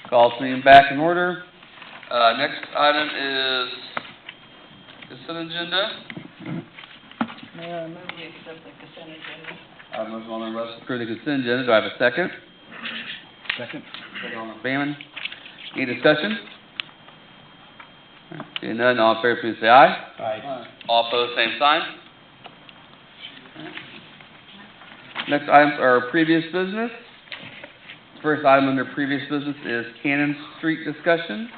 Call this meeting back in order. Next item is consent agenda. Mayor, I move we accept the consent agenda. I have a motion on the rest for the consent agenda. Do I have a second? Second. Second on the Bateman. Any discussion? Seeing none, all in favor, please say aye. Aye. All opposed, same sign. Next items are previous business. First item under previous business is Cannon Street discussion.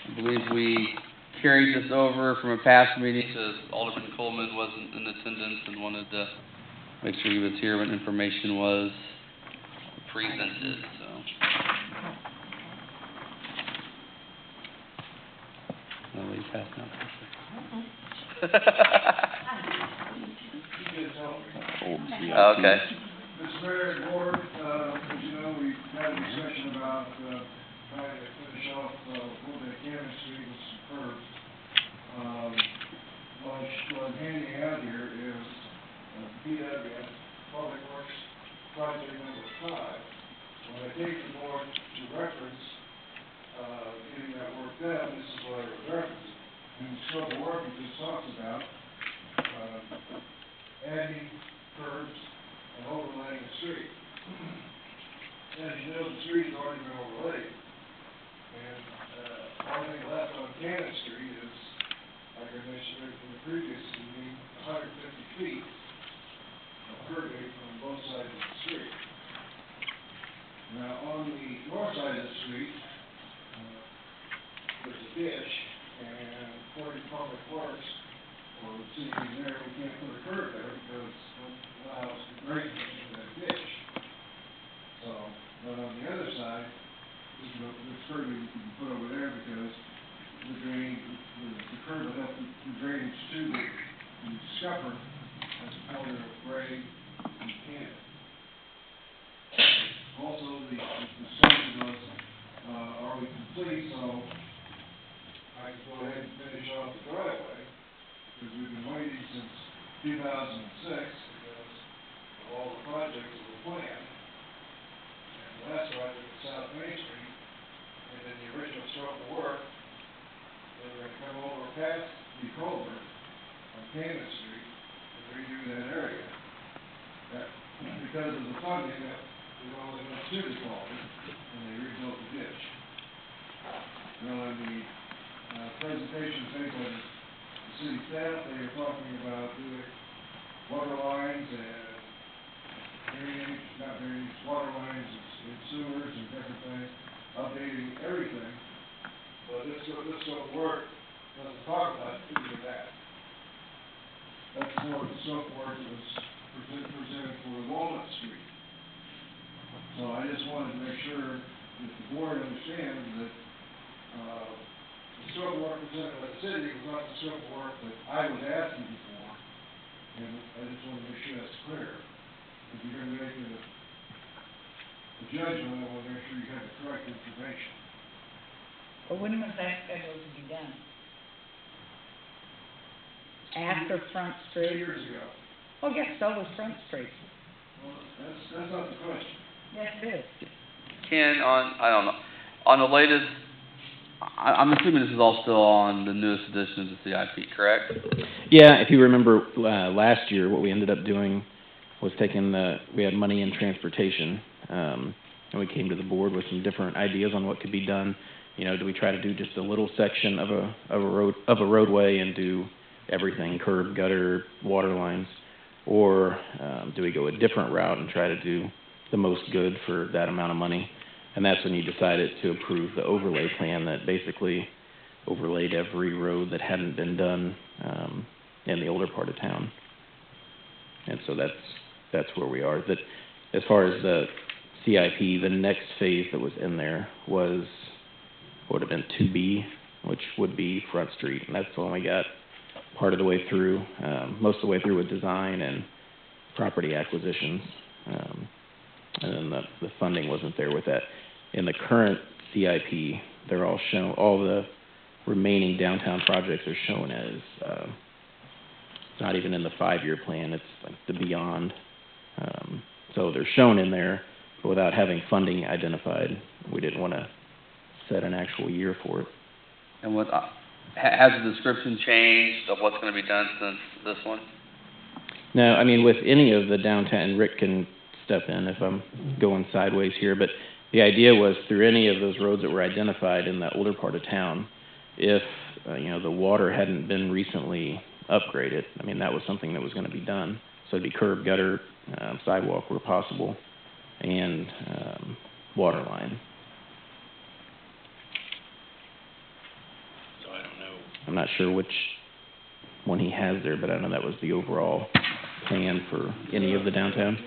I believe we carried this over from a past meeting because Alderman Coleman wasn't in attendance and wanted to make sure he was here when information was presented, so. No, he's passing out. Okay. Mr. Mayor and Board, as you know, we had a discussion about trying to finish off one of the Cannon Street with some curbs. What I'm handing out here is PWS, Public Works Project number 5. When I take the board to reference getting that work done, this is what I was referencing. In the scope of work, it just talks about adding curbs and overlaying the street. As you know, the street has already been overlaid. And only thing left on Cannon Street is, like I mentioned in the previous meeting, 150 feet of curbing on both sides of the street. Now, on the north side of the street, there's a ditch, and according to Public Works, or the city engineer, we can't put a curb there because it allows the drainage into that ditch. So, but on the other side, this curbing you can put over there because the curb would help the drainage to the scupper as a corner of grade and Cannon. Also, the discussion was, are we complete? So I can go ahead and finish off the driveway because we've been waiting since 2006 because of all the projects that were planned. And the last project was South Main Street, and then the original scope of work, they were going to come over past the culvert on Cannon Street and redo that area. That, because of the funding, that we only went to the culvert, and they rebuilt the ditch. Now, in the presentation made by the city staff, they were talking about doing water lines and water lines and sewers and different things, updating everything. But this scope of work doesn't talk about any of that. That's more of the scope of work that was presented for Walnut Street. So I just wanted to make sure that the board understands that the scope of work presented by the city was not the scope of work that I was asking for. And I just want to make sure that's clear. If you're going to make a judgment, I want to make sure you have the correct information. But when was that scheduled to be done? After Front 2 Street? years ago. Oh, yes, so was Front Street. Well, that's not the question. Yes, it is. Ken, I don't know, on the latest, I'm assuming this is all still on the newest edition of the CIP, correct? Yeah, if you remember last year, what we ended up doing was we had money in transportation, and we came to the board with some different ideas on what could be done. You know, do we try to do just a little section of a roadway and do everything, curb, gutter, water lines, or do we go a different route and try to do the most good for that amount of money? And that's when you decided to approve the overlay plan that basically overlaid every road that hadn't been done in the older part of town. And so that's where we are. That as far as the CIP, the next phase that was in there would have been 2B, which would be Front Street, and that's the one we got part of the way through, most of the way through with design and property acquisitions, and then the funding wasn't there with that. In the current CIP, they're all shown, all the remaining downtown projects are shown as not even in the 5-year plan, it's like the beyond. So they're shown in there, But without having funding identified, we didn't want to set an actual year for it. And what, has the description changed of what's gonna be done since this one? No, I mean, with any of the downtown, and Rick can step in if I'm going sideways here, but the idea was through any of those roads that were identified in the older part of town, if, the water hadn't been recently upgraded, I mean, that was something that was gonna be done. So it'd be curb, gutter, sidewalk where possible, and, water line. So I don't know. I'm not sure which one he has there, but I know that was the overall plan for any of the downtown.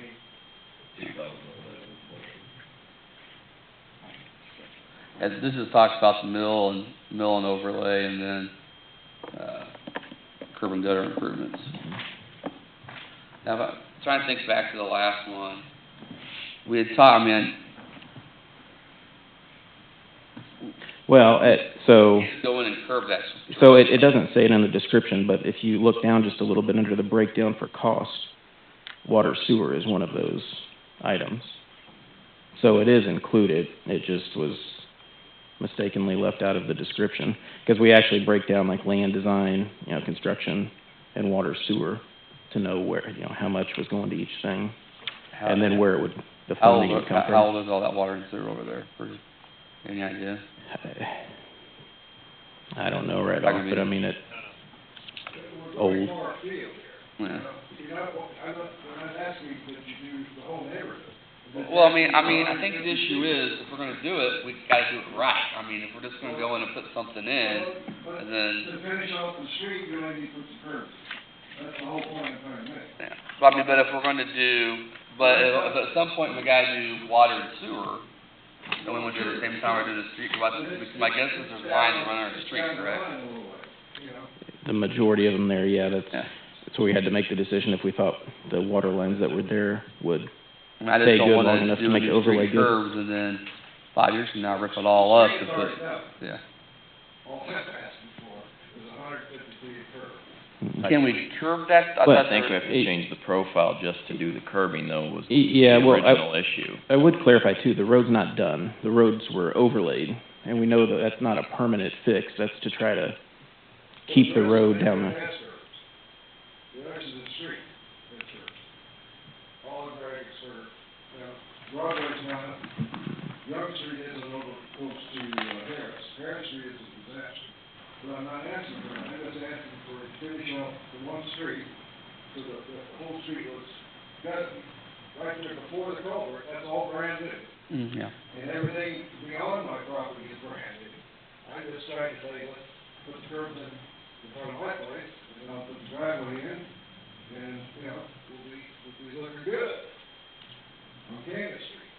As this just talks about the mill and overlay, and then, curb and gutter improvements. Now, if I'm trying to think back to the last one, we had talked, Well, so go in and curb that. So it doesn't say it in the description, but if you look down just a little bit under the breakdown for cost, water sewer is one of those items. So it is included, it just was mistakenly left out of the description, because we actually break down like land design, construction, and water sewer to know where, how much was going to each thing, and then where the funding would come from. How old is all that water and sewer over there? Any idea? I don't know right off, but it's old. Yeah. I'm not asking that you do the whole neighborhood. Well, I think the issue is, if we're gonna do it, we gotta do it right. If we're just gonna go in and put something in, and then... To finish off the street, you only need to put some curbs. That's the whole point I'm trying to make. Yeah. But if we're gonna do, but at some point we gotta do water and sewer, then we would do it at the same time we're doing the street. My guess is there's lines running on the street, correct? The majority of them there, yeah, that's where we had to make the decision if we thought the water lines that were there would I just stay don't good wanna long enough to do make the new overlay street good. curbs and then 5 years from now rip it all up and put, yeah. All I'm asking for is 150 feet of curb. Can we curb that? But I think we have to change the profile just to do the curbing, though, was the Yeah, well, original issue. I would clarify too, the road's not done. The roads were overlaid, and we know that that's not a permanent fix. That's to try to keep the road down the... The rest of the street, that's curbs. All of Greg's curb. Broadway's not, Young Street isn't over close to Harris. Harris Street is a disaster. But I'm not asking for that, I'm just asking for a finish off the one street, so the whole street looks, right there before the culvert, that's all brand new. Yeah. And everything beyond my property is brand new. I'm just trying to say, let's put the curbs in front of my place, and then I'll put the driveway in, and, we'll be looking good on Cannon Street.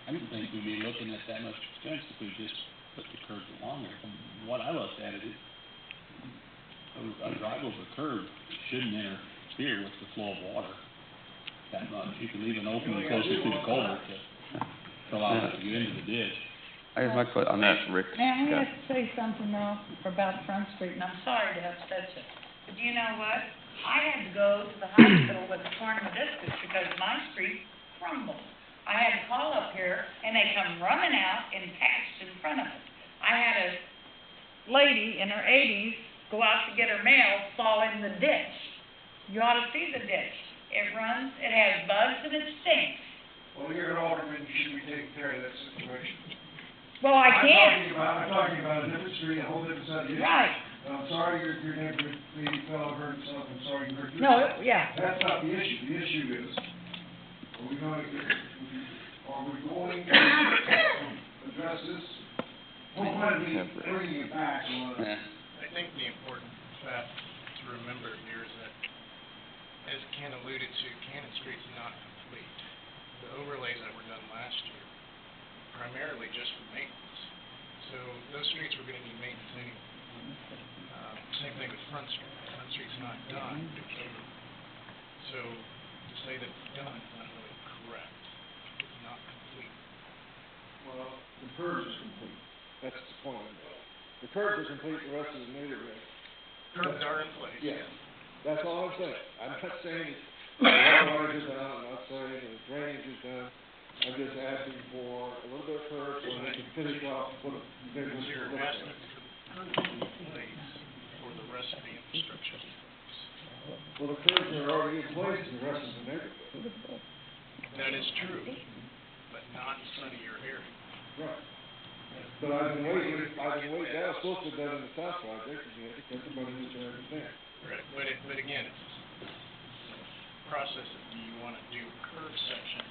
I don't think we'd be looking at that much expense if we just put the curbs along there. From what I looked at it, a drive over curb shouldn't interfere with the flow of water that much. You can leave an opening closer to the culvert to allow it to get into the ditch. I guess On that, Rick. Now, I have to say something though about Front Street, and I'm sorry to upset you. But you know what? I had to go to the hospital with a torn meniscus because my street crumbled. I had to call up here, and they come running out and patched in front of it. I had a lady in her 80s go out to get her mail, fall in the ditch. You ought to see the ditch. It runs, it has bugs, and it stinks. Well, you're an alderman, you should be taking care of that situation. Well, I can't. I'm talking about a different street, a whole different set of issues. Right. I'm sorry your neighbor, maybe fell hurt himself, I'm sorry you hurt yourself. No, yeah. That's not the issue. The issue is, are we going to address this? What might be bringing it back on? I think the important fact to remember here is that, as Ken alluded to, Cannon Street's not complete. The overlays that were done last year, primarily just for maintenance. So those streets were gonna need maintenance anyway. Same thing with Front Street. Front Street's not done, so to say that it's done is not really correct. It's not complete. Well, the curbs is complete. That's the point. The curbs are complete, the rest of the neighborhood. Curbs are in place. Yeah. That's all I'm saying. I'm not saying the water lines are done, I'm not saying the drainage is done. I'm just asking for a little bit of curb so they can finish off, put a, finish So you're this asking for the curb in place for the rest of the infrastructure. Well, the curbs are already in place in the rest of the neighborhood. That is true, but not in front of your area. Right. But I've been waiting, that was supposed to have done in the south project, and you had to cut the money to turn it down. Right, but again, it's a process of, do you wanna do a curb section,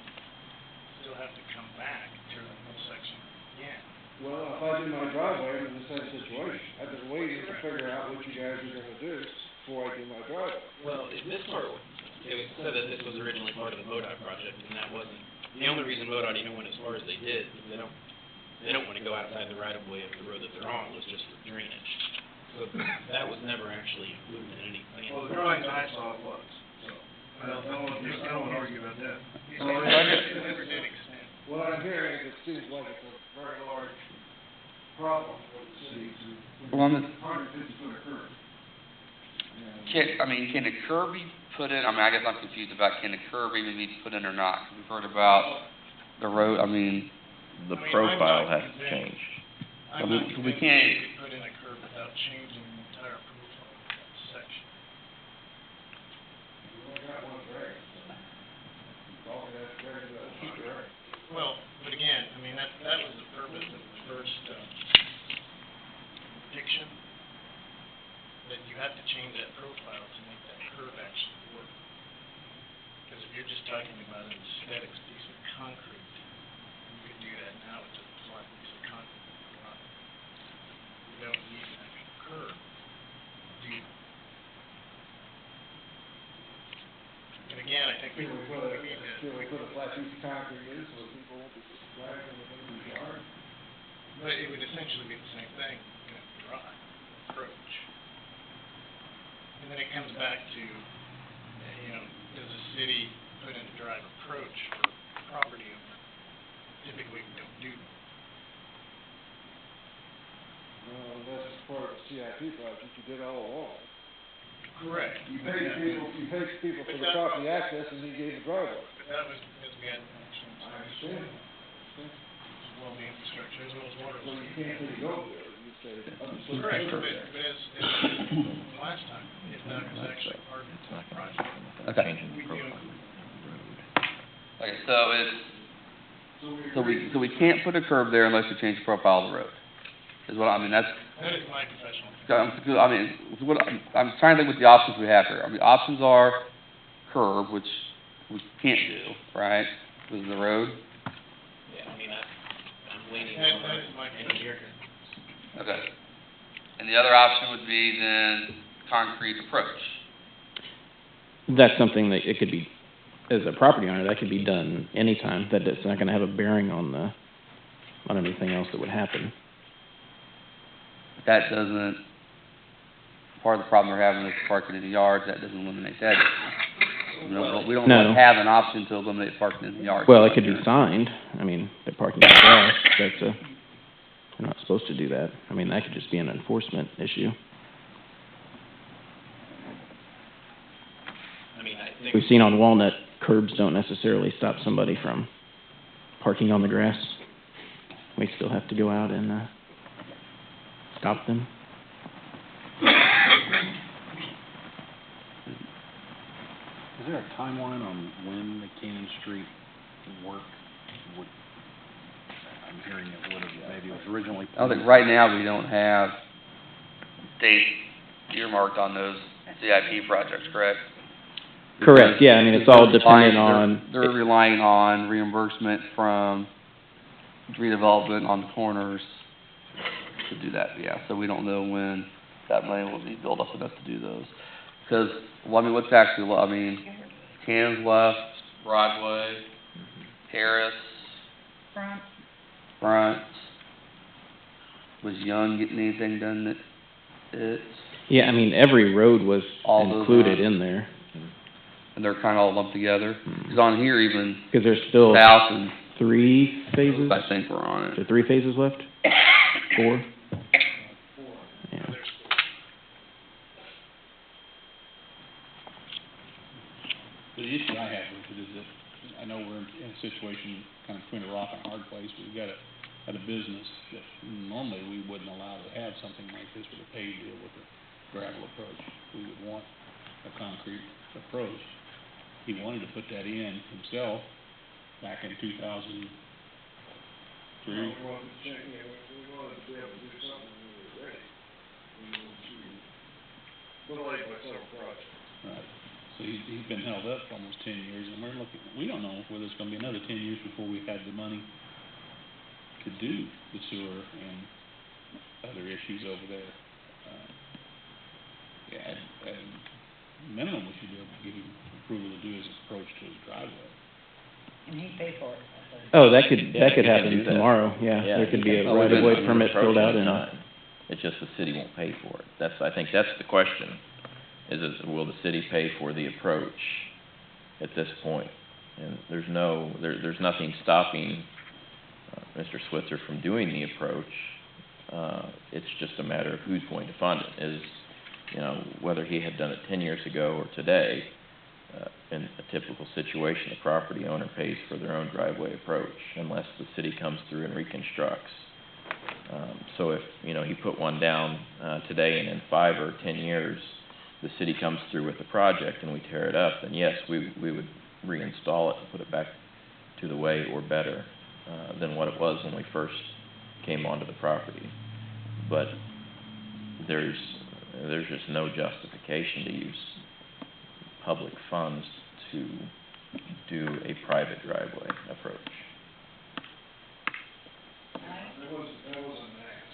still have to come back to the whole section again? Well, if I do my driveway, I'm in the same situation. I've been waiting to figure out what you guys are gonna do before I do my driveway. Well, this part, it was said that this was originally part of the MoDOT project, and that wasn't. The only reason MoDOT even went as far as they did, is they don't wanna go outside the right of way of the road that they're on, was just for drainage. So that was never actually included in any plan. Well, the drawings I saw it was, so, I don't argue about that. It never did extend. What I'm hearing is it seems like it's a very large problem for the city to, Well, on the, 150-foot curb. can a curb be put in, I guess I'm confused about, can a curb even be put in or not? 'Cause we've heard about the road, The profile has to change. I'm we- not we convinced can't- you could put in a curb without changing the entire profile of that section. We only got one drag, so. All we have to drag is that one drag. Well, but again, I mean, that was the purpose of the first, depiction, that you have to change that profile to make that curve actually work. Because if you're just talking about an aesthetics piece of concrete, you could do that now with just a flat piece of concrete. You don't need an actual curve, do you? And again, I think we need to. Can we put a flat piece of concrete in so people won't be driving in the yard? But it would essentially be the same thing, you know, drive, approach. And then it comes back to, you know, does the city put in a drive approach for property owner? Typically, we don't do that. Unless it's part of a CIP project, you did all along. Correct. You paid people for the property access and you gave the driveway. But that was because we had actual I understand. as well the infrastructure, as well as water. So you can't really go there, you say, understood. Correct, but as last time, if that was actually part of the project, okay. Changing we the do profile. Okay, so we can't put a curb there unless we change the profile of the road. Is what, that is my professional opinion. I'm trying to think what the options we have here. Options are curb, which we can't do, right? Because of the road. Yeah, I mean, I'm leaning That on is my engineer. Okay. And the other option would be then concrete approach. That's something that it could be, as a property owner, that could be done anytime. That it's not gonna have a bearing on anything else that would happen. That doesn't, part of the problem we're having is parking in the yards, that doesn't eliminate that issue. We don't No. have an option to eliminate parking in the yards. Well, it could be signed. I mean, they're parking in the grass. They're not supposed to do that. I mean, that could just be an enforcement issue. I mean, I think. We've seen on Walnut, curbs don't necessarily stop somebody from parking on the grass. We still have to go out and, stop them. Is there a timeline on when the Cannon Street work would, I'm hearing it would have, maybe it was originally. I think right now we don't have dates earmarked on those CIP projects, correct? Correct, yeah, I mean, it's all dependent on. They're relying on reimbursement from redevelopment on the corners to do that, yeah, so we don't know when that money will be built up enough to do those. Because, what's actually, Cannon's left, Broadway, Harris, Front. Was Young getting anything done that it's, Yeah, I mean, every road was All those included lines. in there, and they're kinda all lumped together? Because on here even, because there's still South and, 3 phases? I think we're on Is it. there 3 phases left? 4? Yeah. The issue I have with it is that, I know we're in a situation kind of between a rock and a hard place. We've got a business that normally we wouldn't allow to have something like this with a paved deal with a gravel approach. We would want a concrete approach. He wanted to put that in himself back in 2003. We wanted to check, we wanted to be able to do something when we were ready. We wanted to delay by several projects. Right. So he's been held up for almost 10 years, and we don't know whether it's gonna be another 10 years before we have the money to do the sewer and other issues over there. At minimum, we should be able to give him approval to do his approach to his driveway. And he paid for it. Oh, that he could can happen do that. tomorrow, yeah. Yeah, There could be a Oh, right-of-way the permit approach filled out is and. done. It's just the city won't pay for it. I think that's the question, is will the city pay for the approach at this point? And there's nothing stopping Mr. Switzer from doing the approach. It's just a matter of who's going to fund it. Whether he had done it 10 years ago or today, in a typical situation, the property owner pays for their own driveway approach unless the city comes through and reconstructs. So if, he put one down today and in 5 or 10 years, the city comes through with the project and we tear it up, then yes, we would reinstall it and put it back to the way or better than what it was when we first came onto the property. But there's just no justification to use public funds to do a private driveway approach. That wasn't an ask.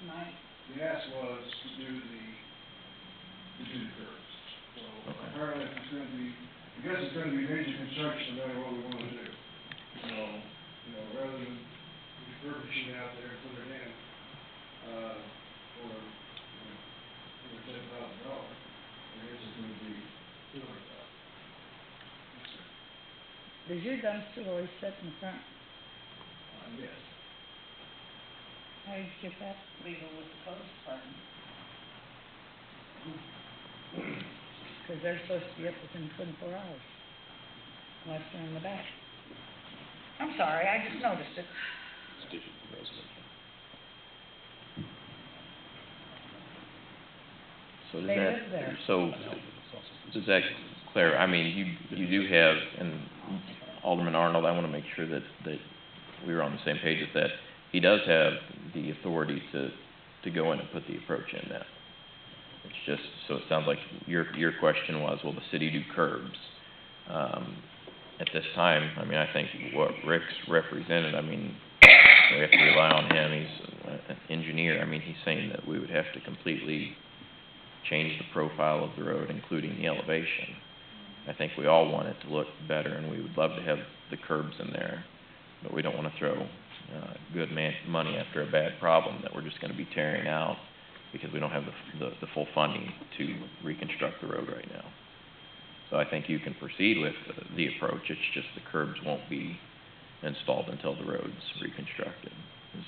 Mike? The ask was to do the curbs. So apparently it's gonna be, I guess it's gonna be major construction no matter what we wanna do. So, rather than refurbishing out there and put it in, for $10,000, I guess it's gonna be $200,000. Does your dumpster always sit in front? Yes. How did you get that legal with the code department? Because they're supposed to be up within 24 hours, unless they're in the back. I'm sorry, I just noticed it. So They live there. Does that clear, you do have, and Alderman Arnold, I want to make sure that we were on the same page with that. He does have the authority to go in and put the approach in now. It's just, so it sounds like your question was, will the city do curbs? At this time, I think what Rick's represented, we have to rely on him. He's an engineer. He's saying that we would have to completely change the profile of the road, including the elevation. I think we all want it to look better, and we would love to have the curbs in there, but we don't want to throw good money after a bad problem that we're just going to be tearing out because we don't have the full funding to reconstruct the road right now. So I think you can proceed with the approach. It's just the curbs won't be installed until the road's reconstructed. Is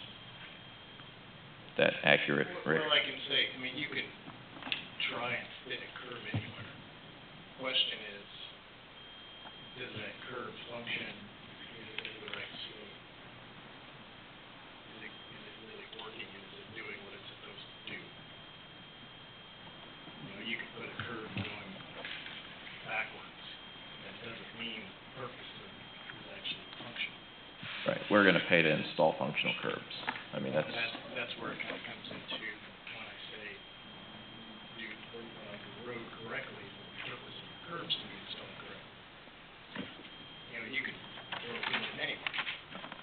that accurate, Rick? Well, I can say, you can try and fit a curb anywhere. Question is, does that curb function? Is it the right slope? Is it really working? Is it doing what it's supposed to do? You can put a curb going backwards. That doesn't mean the purpose of it is actually functional. Right. We're going to pay to install functional curbs. That's where it kind of comes into when I say do the road correctly, the purpose of the curbs to be installed correctly. You could throw it in anywhere.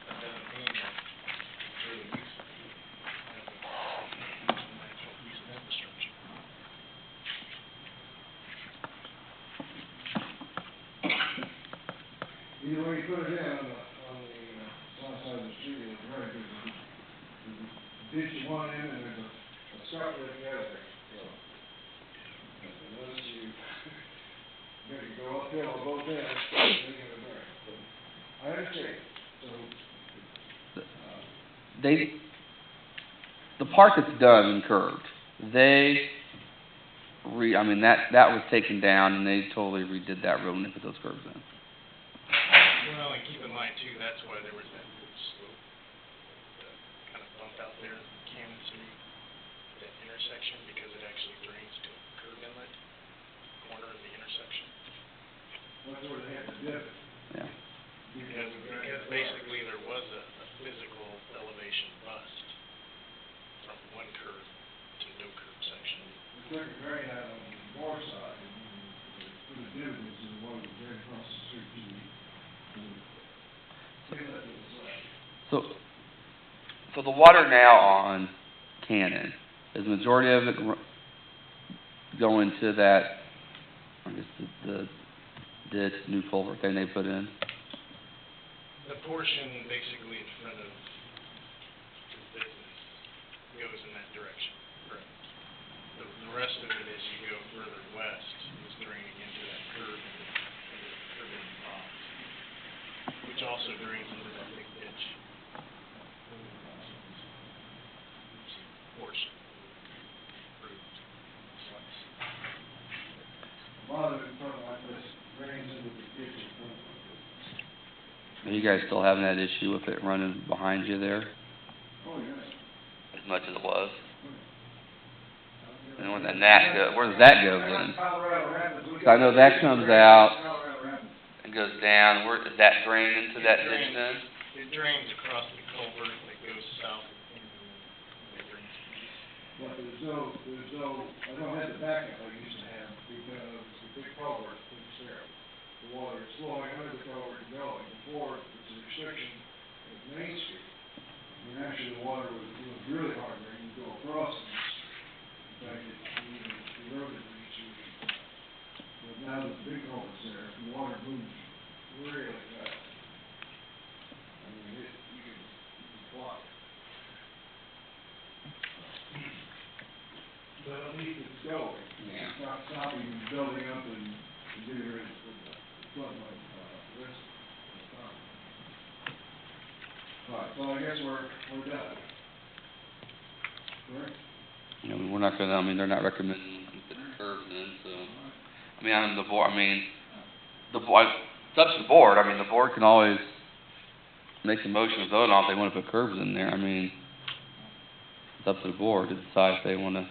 That doesn't mean that it's really useful as an actual piece of infrastructure. Either way you put it in on the south side of the street, it's very good. Ditch you one end and there's a start with the other. So, unless you go uphill on both ends, then you're gonna burn. But I understand. So, the part that's done and curved, that was taken down and they totally redid that road and they put those curbs in. Well, wanna keep in mind too, that's why there was that slope, kind of bump out there, Cannon Street, that intersection, because it actually drains to a curb inlet, corner of the intersection. That's where they had to dip it. Yeah. Because basically there was a physical elevation bust from one curve to no curb section. We took a drain out on the north side, and put a dividends in the one that ran across the street to the inlet to the south. So the water now on Cannon, is the majority of it going to that, I guess, the ditch, new culvert thing they put in? The portion basically in front of the business goes in that direction, correct? The rest of it, as you go further west, is draining into that curve into the curve in the box, which also drains into that big ditch portion. Slice. A lot of it in front like this drains into the ditch in front of it. Are you guys still having that issue with it running behind you there, Oh, yeah. as much as it was? And when that go, where does that go then? Colorado Rapids. So I know that comes out Colorado Rapids. and goes down, where, does that drain into that ditch then? It drains across the culvert that goes south into the drain. But there's no, I don't have the backup I used to have because the big culvert is there. The water is flowing under the culvert and going. Before, it's a restriction at Main Street. And actually, the water was really hard there. You go across and in fact, it even eroded the street. But now that the big culvert's there, the water moves really fast. I mean, you can block it. But at least it's going. Yeah. It's not stopping and building up and getting ready for the floodlight, risk. All right, so I guess we're done. Correct? You know, we're not gonna, I mean, they're not recommending the curves in, so, I mean, on the board, the board, it's up to the board, I mean, the board can always make a motion to vote on if they wanna put curves in there, I mean, it's up to the board to decide if they wanna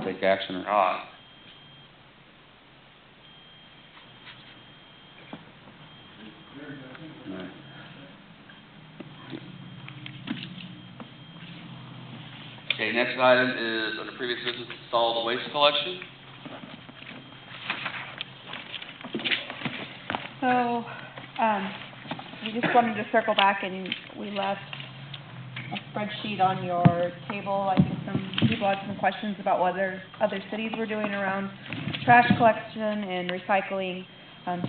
take action or not. Right. Okay, next item is, under previous business, solid waste collection. So, we just wanted to circle back and we left a spreadsheet on your table. I think some people had some questions about whether other cities were doing around trash collection and recycling.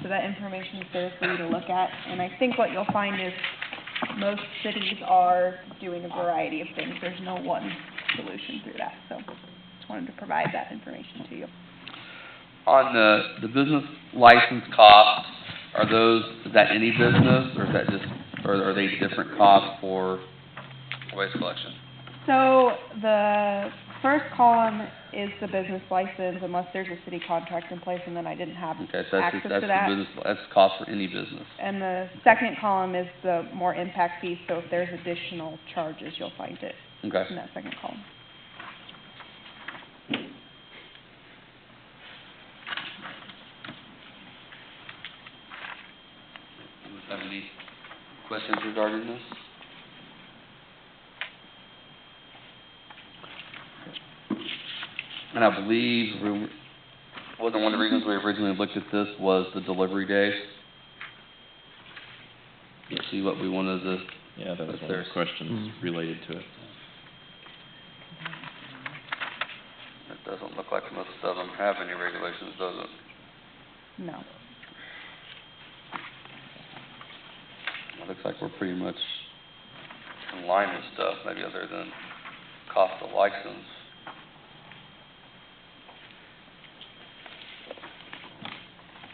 So that information is there for you to look at. And I think what you'll find is most cities are doing a variety of things. There's no one solution through that. So just wanted to provide that information to you. On the business license costs, is that any business, or is that just, or are they different costs for waste collection? So the first column is the business license, unless there's a city contract in place, and then I didn't have Okay, so access that's to that. the business, that's cost for any business. And the second column is the more impact fee, so if there's additional charges, you'll find it Okay. in that second column. Anyone have any questions regarding this? And I believe, wasn't one of the reasons we originally looked at this was the delivery day? Let's see what we wanted to, Yeah, that was if one of there's, the questions related to it. it doesn't look like most of them have any regulations, does it? No. It looks like we're pretty much in line with stuff, maybe other than cost of license.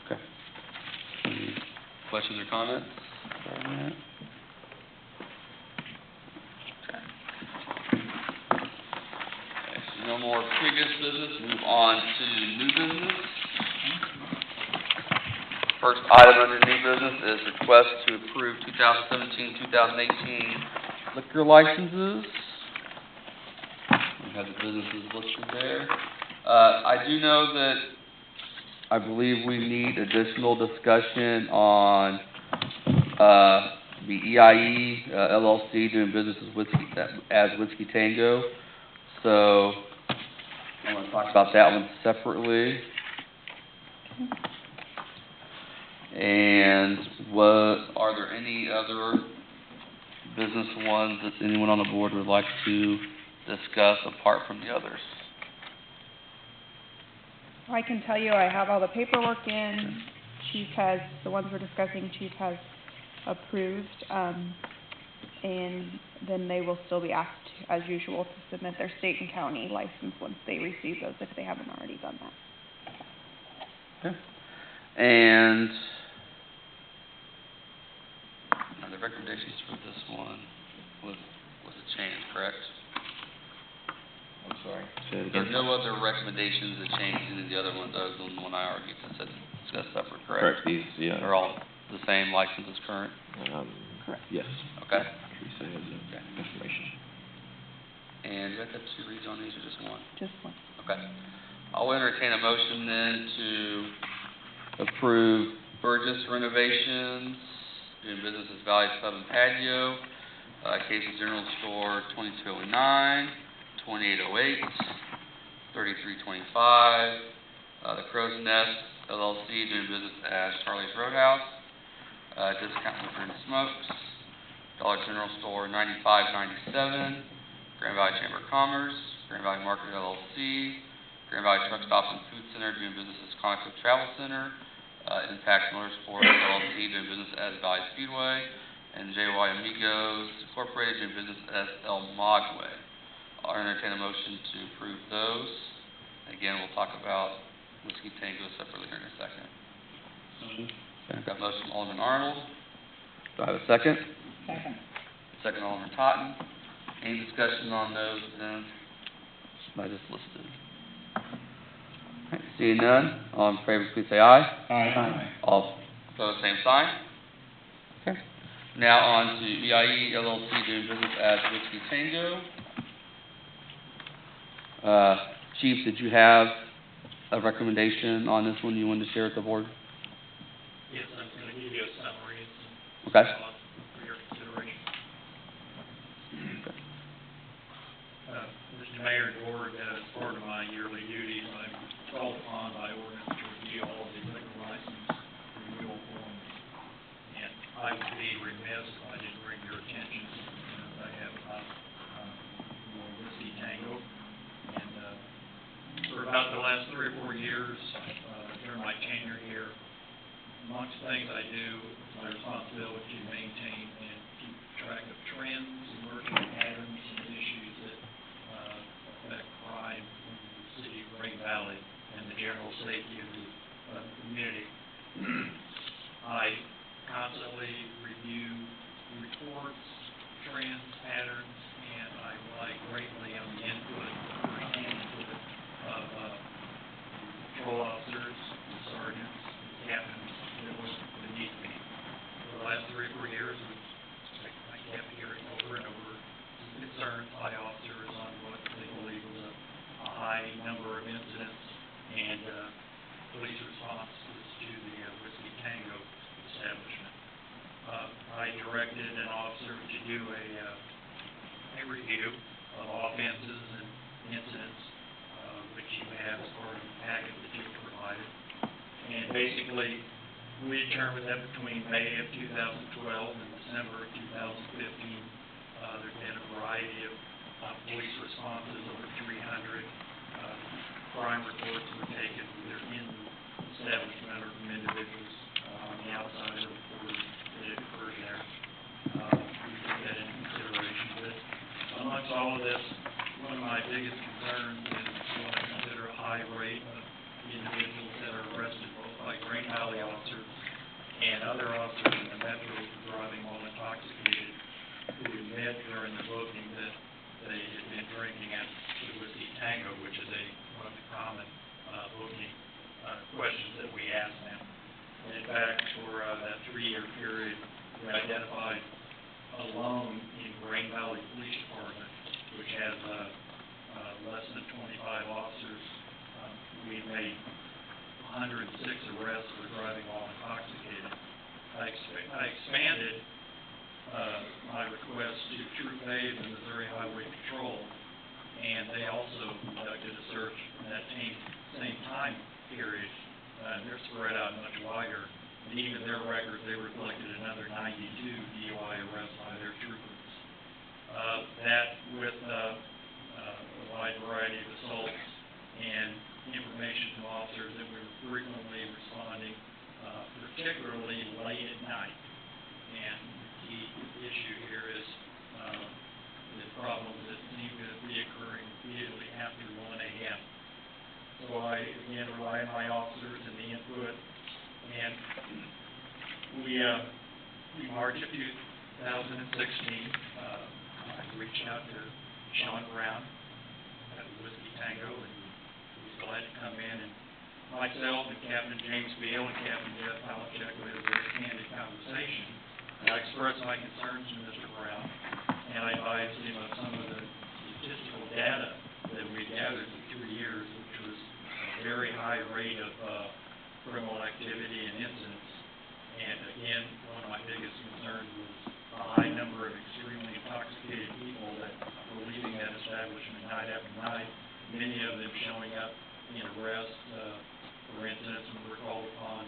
Okay. Any questions or comments regarding that? Okay. Okay, so no more previous business, move on to new business. First item under new business is request to approve 2017-2018 liquor licenses. We have the businesses listed there. I do know that I believe we need additional discussion on, the EIE, LLC doing business as Whiskey Tango. So, I want to talk about that one separately. And are there any other business ones that anyone on the board would like to discuss apart from the others? I can tell you I have all the paperwork in. Chief has, the ones we're discussing, Chief has approved, and then they will still be asked, as usual, to submit their state and county license once they receive those, if they haven't already done that. Okay. And the recommendations for this one was a change, correct? I'm sorry. Say it There again. are no other recommendations that change in the other ones other than the one I argued that said discuss separate, correct? Correct, these, yeah. They're all the same licenses current? Correct. Yes. Okay. Teresa has the information. And do I have to have two reads on these or just one? Just one. Okay. I'll entertain a motion then to approve Burgess Renovations, doing business as Valley Pub and Patio, Casey's General Store, 2209, 2808, 3325, the Crow's Nest LLC, doing business as Charlie's Roadhouse, Discount Liquor and Smokes, Dollar General Store, 9597, Grand Valley Chamber of Commerce, Grand Valley Market LLC, Grand Valley Truck Stops and Food Center, doing business as Conoco Travel Center, Impact Motorsports LLC, doing business as Valley Speedway, and JY Amigos Incorporated, doing business as El Magway. I'll entertain a motion to approve those. Again, we'll talk about Whiskey Tango separately here in a second. Okay, got a motion from Alderman Arnold. Do I have a second? Second. Second, Alderman Totten. Any discussion on those then? I just listed. All right, seeing none, all in favor, please say aye. Aye. All opposed, same sign. Okay. Now on to EIE LLC, doing business as Whiskey Tango. Chief, did you have a recommendation on this one you wanted to share with the board? Yes, I'm gonna give you a summary and some Okay. thoughts for your consideration. Mr. Mayor and Board, as part of my yearly duties, I'm called upon by ordinance to review all of the liquor license renewal forms. And I would be remiss if I didn't bring your attention to the concerns I have about, Whiskey Tango. And, for about the last 3 or 4 years, during my tenure here, amongst things I do, it's my responsibility to maintain and keep track of trends, emerging patterns, and issues that affect crime in the city of Green Valley and the general safety of the community. I constantly review reports, trends, patterns, and I rely greatly on the input, first-hand input of patrol officers, sergeants, captains that work beneath me. For the last 3 or 4 years, I kept hearing over and over concerns by officers on what they believe was a high number of incidents and police responses to the Whiskey Tango establishment. I directed an officer to do a review of offenses and incidents, which you have as part of the packet that you provided. And basically, we determined that between May of 2012 and December of 2015, there's been a variety of police responses, over 300 crime reports were taken either in the establishment or from individuals on the outside of the border that it occurred there. We took that into consideration, but amongst all of this, one of my biggest concerns is what I consider a high rate of individuals that are arrested both by Green Valley officers and other officers in the metro for driving while intoxicated, who admit during the booking that they had been drinking at the Whiskey Tango, which is one of the common booking questions that we ask them. And in fact, for that 3-year period, we identified alone in Green Valley Police Department, which has less than 25 officers, we made 106 arrests for driving while intoxicated. I expanded my request to Troop A of the Missouri Highway Patrol, and they also conducted a search in that same time period. They're spread out much wider, and even their records, they reflected another 92 DUI arrests by their troopers. That with a wide variety of assaults and information from officers that we were frequently responding, particularly late at night. And the key issue here is the problems that seem to be occurring immediately after 1 a.m. So I, again, rely on my officers and the input. And in March of 2016, I reached out to Sean Brown at Whiskey Tango, and he was glad to come in. And myself and Captain James Beal and Captain Jeff Palachek, we had a very candid conversation. And I expressed my concerns to Mr. Brown, and I advised him of some of the statistical data that we gathered for 3 years, which was a very high rate of criminal activity and incidents. And again, one of my biggest concerns was a high number of extremely intoxicated people that were leaving that establishment night after night, many of them showing up in arrest for incidents when we're called upon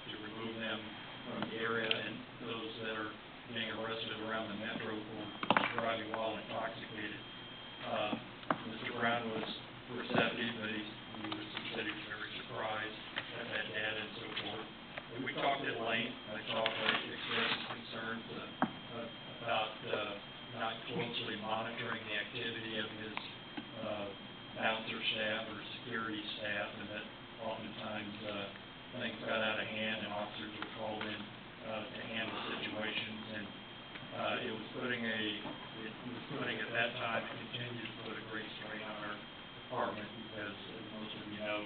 to remove them from the area, and those that are being arrested around the metro for driving while intoxicated. Mr. Brown was receptive, but he said he was very surprised at that data and so forth. And we talked at length. I expressed concerns about not closely monitoring the activity of his bouncer staff or security staff, and that oftentimes things got out of hand and officers were called in to handle situations, and it was putting at that time, it continued to put a great strain on our department, because as most of you know,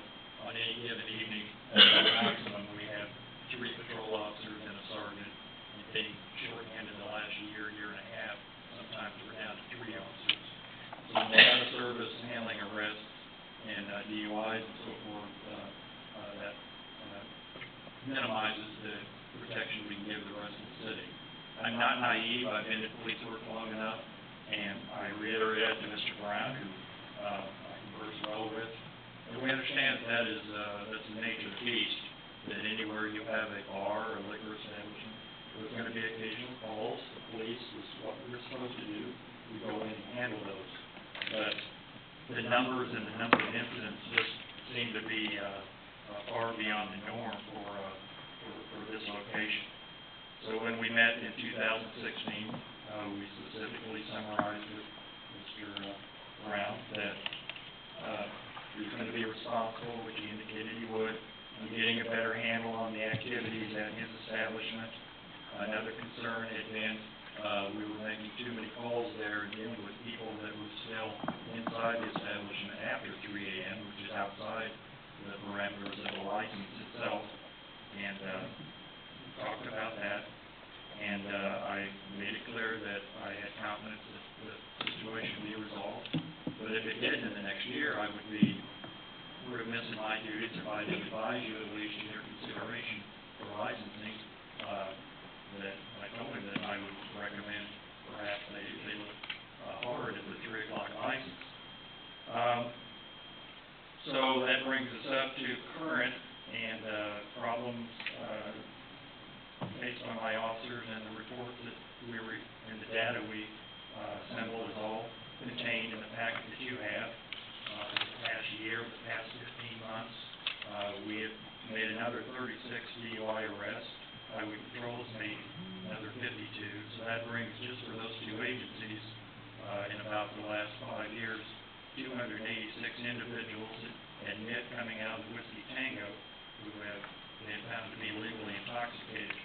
on any given evening, at the maximum, we have 3 patrol officers and a sergeant, and being shorthanded the last year and a half, sometimes we're down to 3 officers. So when they're out of service handling arrests and DUIs and so forth, that minimizes the protection we can give the rest of the city. I'm not naive. I've been in police work long enough, and I reiterate to Mr. Brown, who I converse well with, and we understand that's the nature of the beast, that anywhere you have a bar or a liquor establishment, there's going to be occasional calls. The police is what we're supposed to do. We go in and handle those. But the numbers and the number of incidents just seem to be far beyond the norm for this location. So when we met in 2016, we specifically summarized with Mr. Brown that he's going to be responsible, which he indicated he would, in getting a better handle on the activities at his establishment. Another concern had been we were making too many calls there, dealing with people that were still inside the establishment after 3 a.m., which is outside the parameters of the license itself. And we talked about that, and I made it clear that I had confidence that the situation would be resolved. But if it didn't in the next year, I would be remiss in my duties if I didn't advise you, at least in your consideration for licensing, that I told him that I would recommend perhaps they look hard at the 3 o'clock license. So that brings us up to current and problems based on my officers and the reports that and the data we assembled is all contained in the packet that you have. The past year, the past 15 months, we have made another 36 DUI arrests. Highway Patrol has made another 52. So that brings, just for those 2 agencies, in about the last 5 years, 286 individuals that admit coming out of the Whiskey Tango who have been found to be legally intoxicated.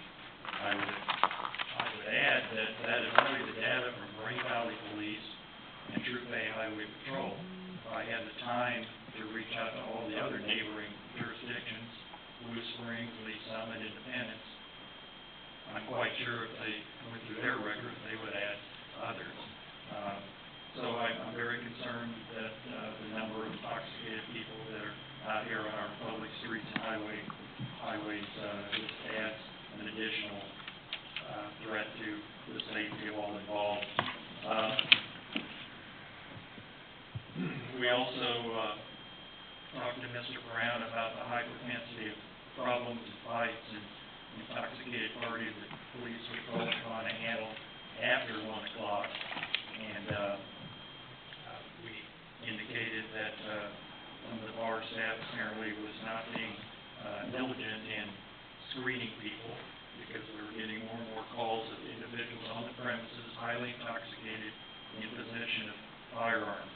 I would add that that is only the data from Green Valley Police and Troop A Highway Patrol. If I had the time to reach out to all the other neighboring jurisdictions, Blue Springs, Lee Summit, Independence. I'm quite sure if they went through their records, they would add others. So I'm very concerned that the number of intoxicated people that are out here on our public streets and highways just adds an additional threat to the safety of all involved. We also talked to Mr. Brown about the high propensity of problems and fights and intoxicated parties that police were called upon to handle after 1 o'clock. And we indicated that some of the bar staff apparently was not being diligent in screening people because we were getting more and more calls of individuals on the premises highly intoxicated in possession of firearms.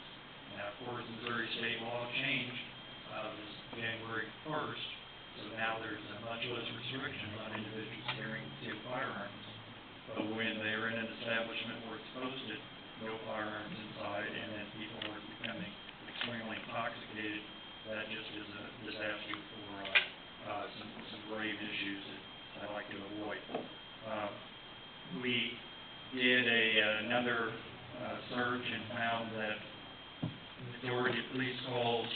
Now, of course, Missouri state law changed this January 1st, so now there's much less restrictions on individuals carrying concealed firearms. But when they're in an establishment where it's posted no firearms inside, and then people are becoming extremely intoxicated, that just is a disaster for some grave issues that I'd like to avoid. We did another search and found that the majority of police calls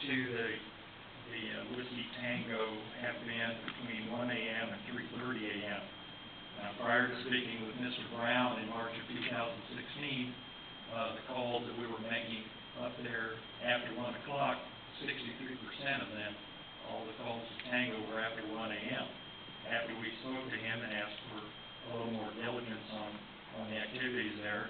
to the Whiskey Tango have been between 1 a.m. and 3:30 a.m. Now, prior to speaking with Mr. Brown in March of 2016, the calls that we were making up there after 1 o'clock, 63% of them, all the calls to Tango were after 1 a.m. After we spoke to him and asked for a little more diligence on the activities there,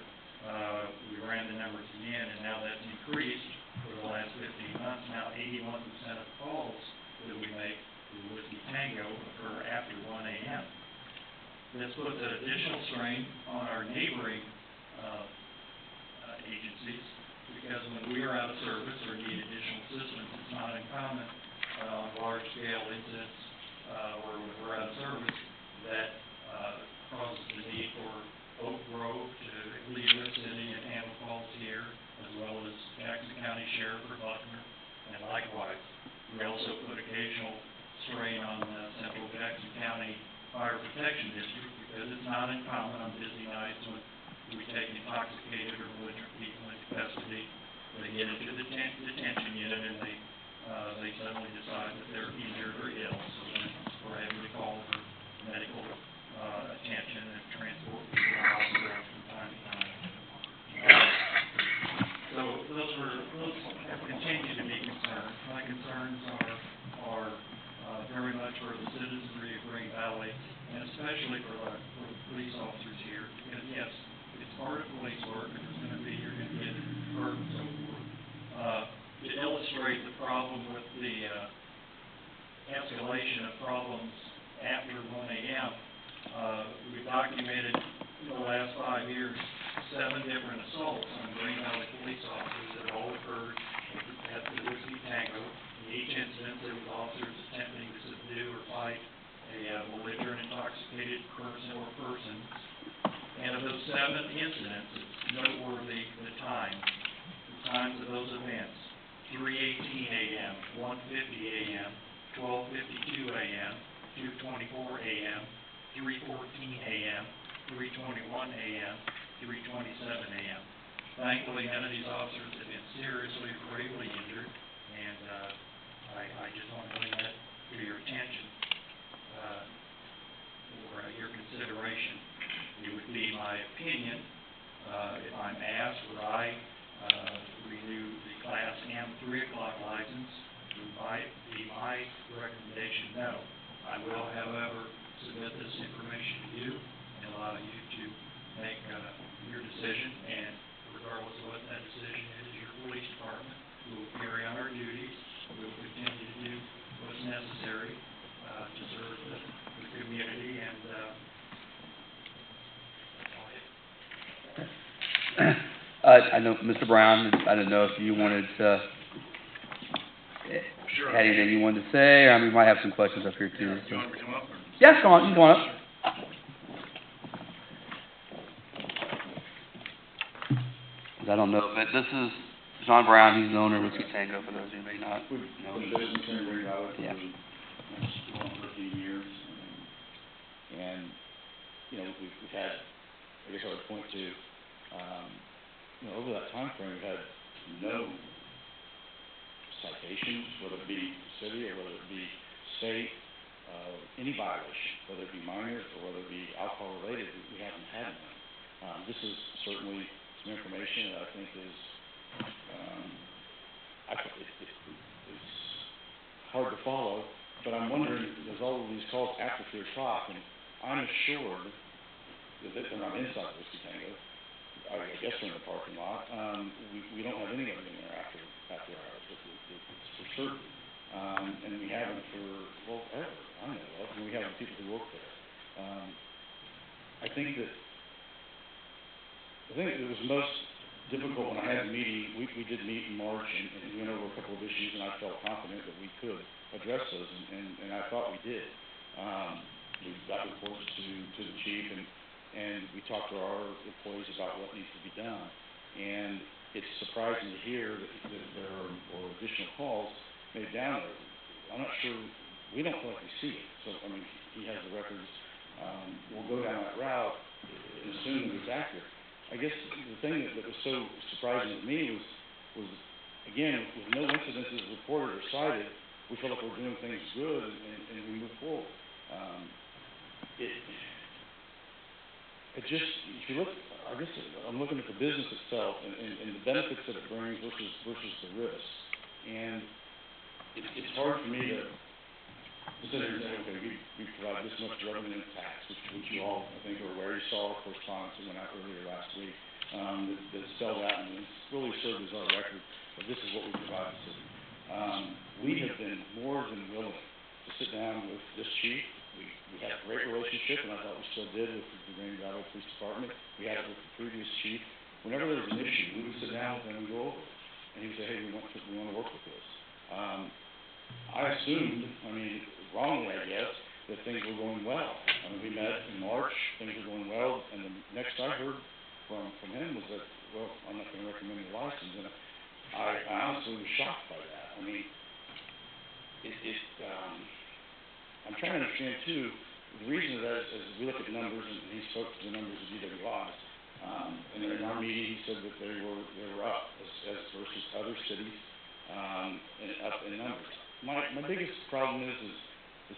we ran the numbers again, and now that's increased for the last 15 months. Now 81% of calls that we make to the Whiskey Tango occur after 1 a.m. This puts an additional strain on our neighboring agencies, because when we are out of service or need additional assistance, it's not uncommon on large-scale incidents where we're out of service that causes the need for Oak Grove to leave the city and handle calls here, as well as Jackson County Sheriff or Buckner, and likewise. We also put occasional strain on the Central Jackson County Fire Protection District, because it's not uncommon on busy nights when we take intoxicated or belligerent people into custody, they get into the detention unit and they suddenly decide that they're injured or ill, so then we're able to call for medical attention and transport people to the hospital from time to time. So those have continued to be concerns. My concerns are very much for the citizenry of Green Valley, and especially for the police officers here, because yes, it's part of police work, and there's going to be, you're going to get hurt and so forth. To illustrate the problem with the escalation of problems after 1 a.m., we documented in the last 5 years 7 different assaults on Green Valley police officers that all occurred at the Whiskey Tango. In each incident, there was officers attempting to subdue or fight a belligerent, intoxicated person or persons. And of those 7 incidents, it's noteworthy the times of those events: 3:18 a.m., 1:50 a.m., 12:52 a.m., 2:24 a.m., 3:14 a.m., 3:21 a.m., 3:27 a.m. Thankfully, none of these officers have been seriously or gravely injured, and I just want to bring that to your attention for your consideration. It would be my opinion, if I'm asked, would I renew the Class M 3 o'clock license? Would be my recommendation, no. I will, however, submit this information to you and allow you to make your decision, and regardless of what that decision is, your police department will carry on our duties. We will continue to do what's necessary to serve the community, and I know, Mr. Brown, I didn't know if you wanted to, Sure. had anything you wanted to say, or we might have some questions up here too. do you want me to come up? Or? Yes, go on, you go on up. I don't know, but this is John Brown, he's the owner of Whiskey Tango, for those of you who may not know. Business in Green Valley. Yeah. 13 years, and, you know, we've had, I guess I would point to, you know, over that time frame, we've had no citations, whether it be city or whether it be state, any violation, whether it be minor or whether it be alcohol related, we haven't had none. This is certainly some information that I think is, it's hard to follow, but I'm wondering, there's all of these calls after 3 o'clock, and I'm assured that they're not inside the Whiskey Tango. I guess they're in the parking lot. We don't have any of them in there after hours, it's for certain. And we haven't for, well, ever, I know of, and we have the people who work there. I think that it was most difficult when I had the meeting. We did meet in March and we went over a couple of issues, and I felt confident that we could address those, and I thought we did. We got reports to the chief, and we talked to our employees about what needs to be done. And it's surprising to hear that there are additional calls made down there. I'm not sure, we don't feel like we see it. So, I mean, he has the records. We'll go down that route and assume that it's accurate. I guess the thing that was so surprising to me was again, with no incidences reported or cited, we feel like we're doing things good and we move forward. It just, if you look, I guess I'm looking at the business itself and the benefits that it brings versus the risks. And it's hard for me to sit here and say, okay, we provide this much revenue and tax, which you all, I think, are aware. You saw our correspondence that went out earlier last week that spelled out, and it's really served as our record of this is what we provide the city. We have been more than willing to sit down with this chief. We had a great relationship, and I thought we still did with the Grand Valley Police Department. We had it with the previous chief. Whenever there was an issue, we would sit down with him and go over it. And he would say, hey, we want to work with this. I assumed, I mean, wrongly, I guess, that things were going well. I mean, we met in March, things were going well, and the next I heard from him was that, well, I'm not going to recommend your license. And I honestly was shocked by that. I mean, I'm trying to understand, too, the reason that is we look at numbers, and he spoke to the numbers of DWIs, and in our meeting, he said that they were up as versus other cities, and up in numbers. My biggest problem is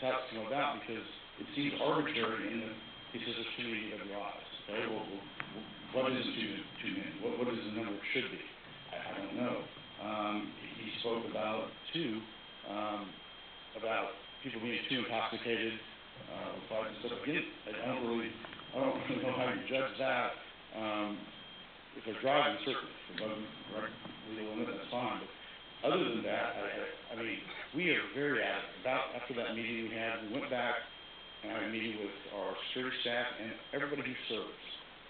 how it's come about, because it seems arbitrary in that he says there's too many DWIs. Okay, well, what is too many? What is the number it should be? I don't know. He spoke about, too, about people being too intoxicated, and stuff. Again, I don't really know how you judge that. If they're driving, certainly, if they're above the legal limit, that's fine. But other than that, I mean, we are very adamant. After that meeting we went back and had a meeting with our security staff and everybody who serves.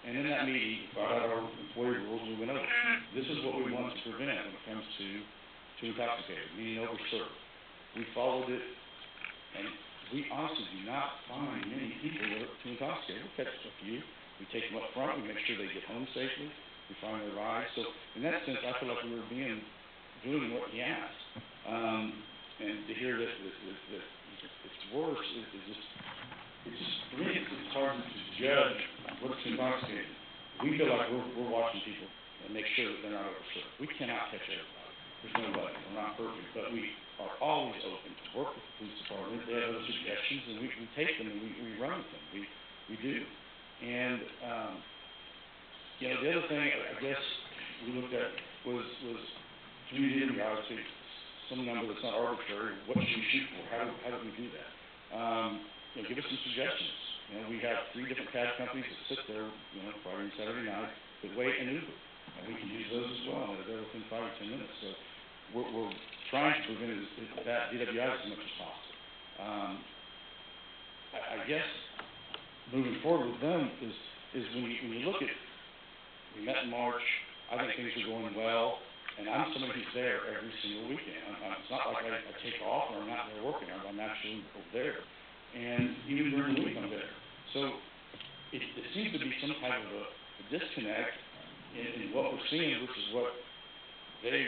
And in that meeting, we brought out our employee rules and we went over. This is what we want to prevent when it comes to intoxicated, meaning overserved. We followed it, and we honestly do not find many people that are too intoxicated. We catch a few. We take them up front. We make sure they get home safely. We find their rides. So in that sense, I feel like we were doing what he asked. And to hear that it's worse is just, for me, it's hard to judge what's intoxicated. We feel like we're watching people and make sure that they're not overserved. We cannot catch everybody. There's no way. We're not perfect, but we are always open to work with the police department. If they have other suggestions, and we take them and we run with them. We do. And you know, the other thing I guess we looked at was community reality, some number that's not arbitrary. What should we shoot for? How do we do that? You know, give us some suggestions. You know, we have 3 different cab companies that sit there, you know, Friday and Saturday night that wait and Uber, and we can use those as well. And they're within 5 or 10 minutes. So we're trying to prevent that DWI as much as possible. I guess moving forward with them is when you look at, we met in March. I think things are going well. And I'm somebody who's there every single weekend. It's not like I take off or I'm not there working. I'm actually there. And even during the week I'm there. So it seems to be some type of a disconnect in what we're seeing versus what they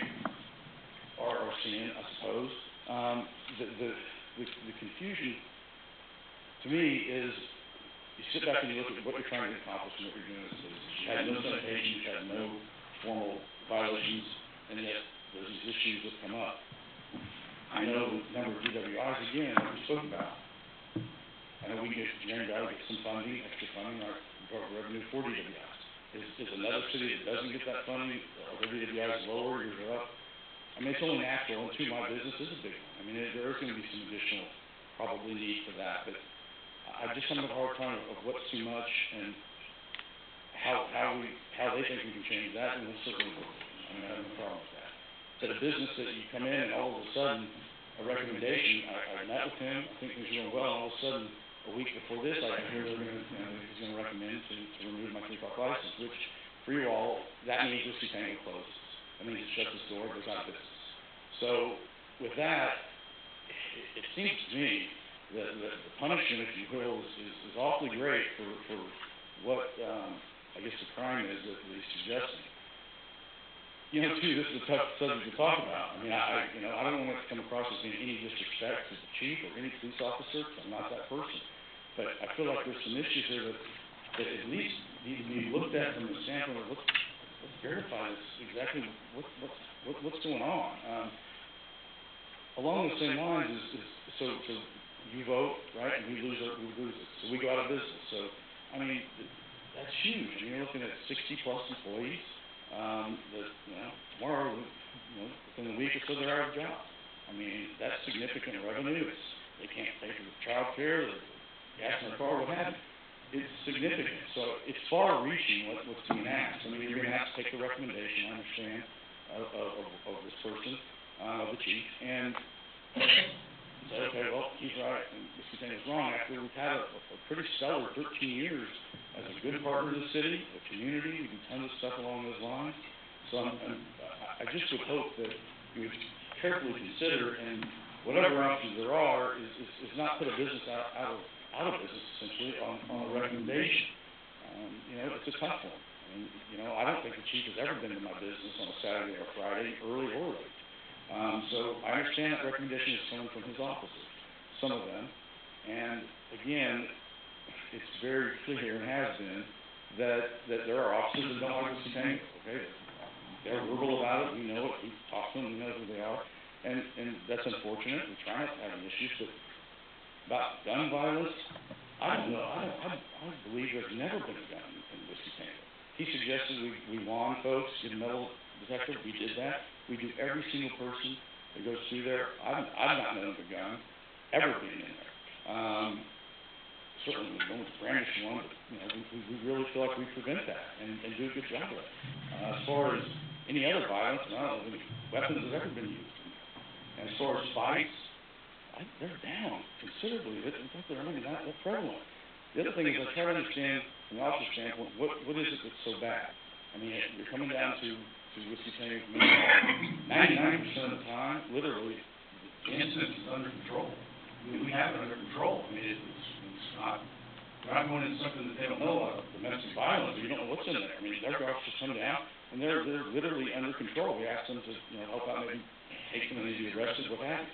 are seeing, I suppose. The confusion to me, is you sit back and you look at what you're trying to accomplish and what you're doing as citizens. You had no citation, you had no formal violations, and yet there's these issues that come up. I know the number of DWIs, again, that we spoke about. I know we get, Jeremy Valley gets some funding, extra funding, our revenue for DWIs. Is another city that doesn't get that funding, their DWIs lower, yours are up. I mean, it's only natural, and too, my business is a big one. I mean, there is gonna be some additional, probably need for that, but I just have a hard time of what's too much and how they think we can change that, and we'll certainly work with them. I mean, I have no problem with that. But a business that you come in and all of a sudden, a recommendation, I met with him, I think things are going well, and all of a sudden, a week before this, I hear they're gonna, he's gonna recommend to remove my 3-o'clock license, which, for you all, that means Whiskey Tango closes. That means it shuts its door, goes out of business. So, with that, it seems to me that the punishment, if you will, is awfully great for what, I guess the crime is that he's suggesting. You know, too, this is a tough subject to talk about. I mean, I don't want it to come across as being any disrespect to the chief or any police officer, because I'm not that person. But I feel like there's some issues here that at least need to be looked at from the standpoint of let's verify this exactly what's going on. Along the same lines is so you vote, right, and we lose it, so we go out of business. So I mean, that's huge. I mean, you're looking at 60+ employees. That, tomorrow, within a week or so, they're out of jobs. I mean, that's significant revenue. They can't pay for the child care, the gas in their car, what have you. It's significant. So it's far-reaching what's being asked. I mean, you're going to have to take the recommendation, I understand, of this person, of the chief, and say, okay, well, he's right, and Mr. Tango's wrong. After we've had a pretty stellar 13 years as a good partner to the city, the community, we do tons of stuff along those lines. So I just would hope that you would carefully consider, and whatever options there are, is not put a business out of business, essentially, on a recommendation. It's a tough one. I mean, I don't think the chief has ever been to my business on a Saturday or Friday, early or late. So I understand that recommendation is coming from his officers, some of them, and again, it's very clear and has been that there are officers that don't like Whiskey Tango, okay? They're verbal about it, we know it, we talk to them, we know who they are, and that's unfortunate, we try not to have any issues, but about gun violence, I don't know, I believe there's never been a gun in Whiskey Tango. He suggested we wand folks, get a metal detector, we did that. We do every single person that goes through there. I've not known of a gun ever being in there. Certainly we don't brandish one, but we really feel like we prevent that and do a good job of it. As far as any other violence, I don't know if any weapons have ever been used. And as far as fights, they're down considerably. In fact, they're really not that prevalent. The other thing is I try to understand from the officer's standpoint, what is it that's so bad? I mean, you're coming down to Whiskey Tango, 99% of the time, literally, the incident is under control. We have it under control. I mean, it's not, we're not going into something that they don't know about, domestic violence, or you don't know what's in there. I mean, their officers come down, and they're literally under control. We ask them to, help out, maybe take them and be arrested, what have you.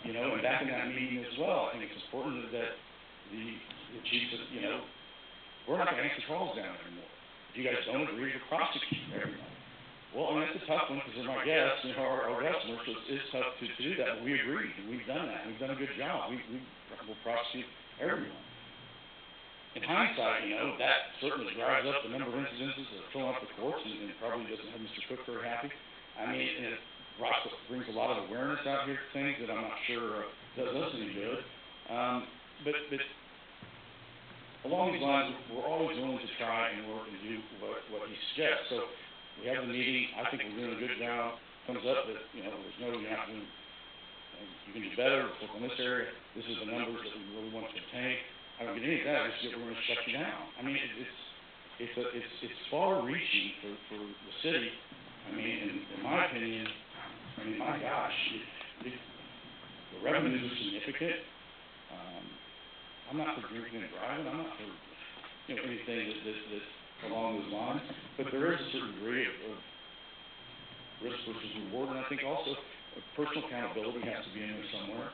And back in that meeting as well, I think it's important that the chief said, we're not going to answer calls down there anymore. If you guys don't agree to prosecute everyone. Well, I mean, that's a tough one because they're my guests, our customers, so it's tough to do that, but we agree, and we've done that, and we've done a good job. We'll prosecute everyone. In hindsight, that certainly drives up the number of incidences that are filling up the courts, and it probably doesn't have Mr. Cook very happy. I mean, and it brings a lot of awareness out here to things that I'm not sure does us any good. But along these lines, we're always willing to try and work and do what he suggests. So we have the meeting. I think we're doing a good job. Comes up that there's no, you're not doing, you can do better. Work on this area. This is the numbers that we really want to obtain. I don't get any of that. It's just we're going to shut you down. I mean, it's far-reaching for the city. I mean, in my opinion, my gosh, the revenues are significant. I'm not for drinking and driving. I'm not for anything that along those lines. But there is a certain degree of risk versus reward, and I think also personal accountability has to be in there somewhere.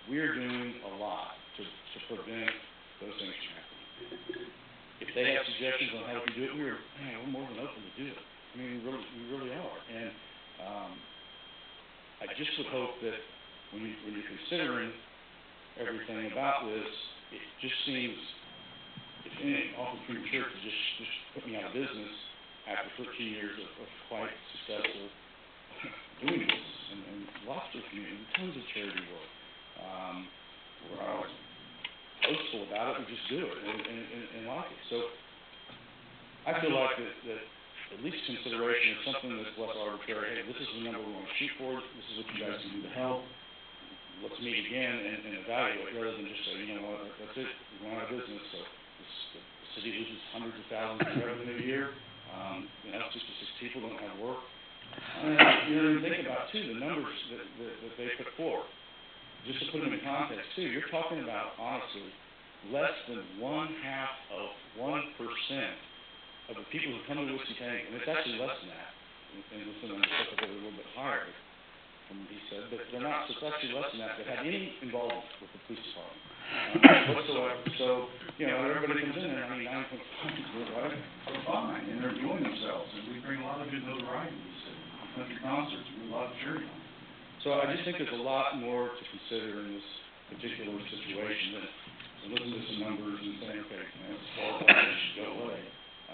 we're doing a lot to prevent those things from happening. If they have suggestions on how we can do it, we're more than open to do it. I mean, we really are. And I just would hope that when you're considering everything about this, it just seems, if anything, awfully premature to just put me out of business after 13 years of quite successful doing this, and lots of community, tons of charity work, where I was boastful about it and just do it and like it. So I feel like that at least consideration is something that's less arbitrary. Hey, this is the number we want to shoot for. This is what you guys can do to help. Let's meet again and evaluate, rather than just say, you know what, that's it, we're going out of business. So the city loses hundreds of thousands in revenue a year. You know, 66 people don't have work. You know, think about too the numbers that they put forward. Just to put them in context too, you're talking about honestly less than 1/2 of 1% of the people who come to Whiskey Tank, and it's actually less than that. And listen, I'm supposed to go a little bit higher from what he said, but they're not. So it's actually less than that that have any involvement with the police department whatsoever. So you know, everybody comes in there. I mean, 9.5 right? They're fine, and they're enjoying themselves, and we bring a lot of good notoriety to the city. Country concerts, we do a lot of charity on it. So I just think there's a lot more to consider in this particular situation than looking at some numbers and saying, okay, you know, it's all that should go away.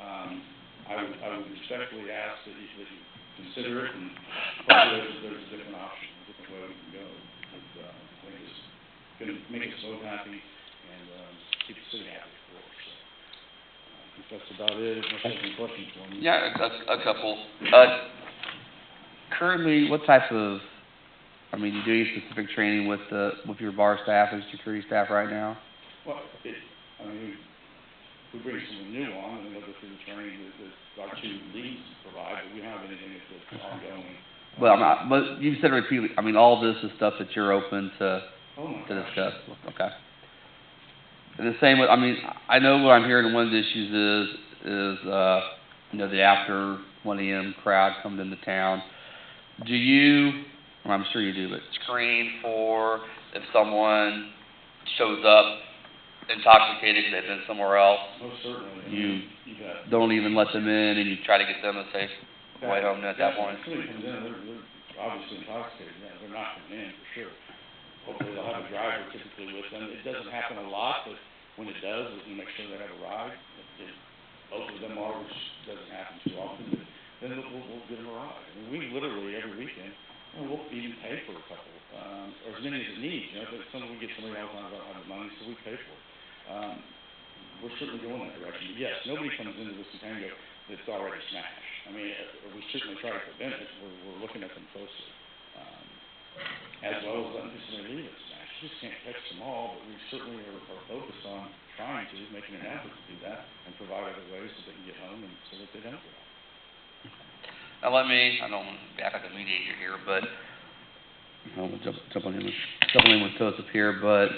I would respectfully ask that you consider it, and hopefully there's a different option, a different way we can go. I think it's going to make us so happy and keep the city happy, of course. So, I think that's about it. Unless you have any questions for me. Yeah, a couple. Currently, what type of, I mean, you do any specific training with your bar staff and security staff right now? Well, I mean, we bring someone new on, and they'll go through the training that our two leads provide, but we don't have anything that's ongoing. Well, but you said repeatedly, I mean, all this is stuff that you're open to discuss. Okay. And the same with, I mean, I know what I'm hearing, one of the issues is you know, the after 1 a.m. crowd coming into town. Do you, well, I'm sure you do, but screen for if someone shows up intoxicated because they've been somewhere else? Most certainly. You don't even let them in, and you try to get them a safe way home at that point? If somebody comes in, they're obviously intoxicated. Yeah, they're not coming in for sure. Hopefully they'll have a driver typically with them. It doesn't happen a lot, but when it does, we make sure they have a ride. If both of them are, which doesn't happen too often, but then we'll get them a ride. I mean, we literally every weekend, we'll even pay for a couple, or as many as it needs. You know, if we get somebody else on about the money, so we pay for it. We're certainly going that direction. But yes, nobody comes into this Tango that's already smashed. I mean, we certainly try to prevent it. We're looking at them closely, as well as letting somebody leave it smashed. You just can't catch them all, but we certainly are focused on trying to, making an effort to do that and provide other ways so they can get home and so that they don't go out. Now I don't want to act like a mediator here, but I don't want to jump on with toes up here, but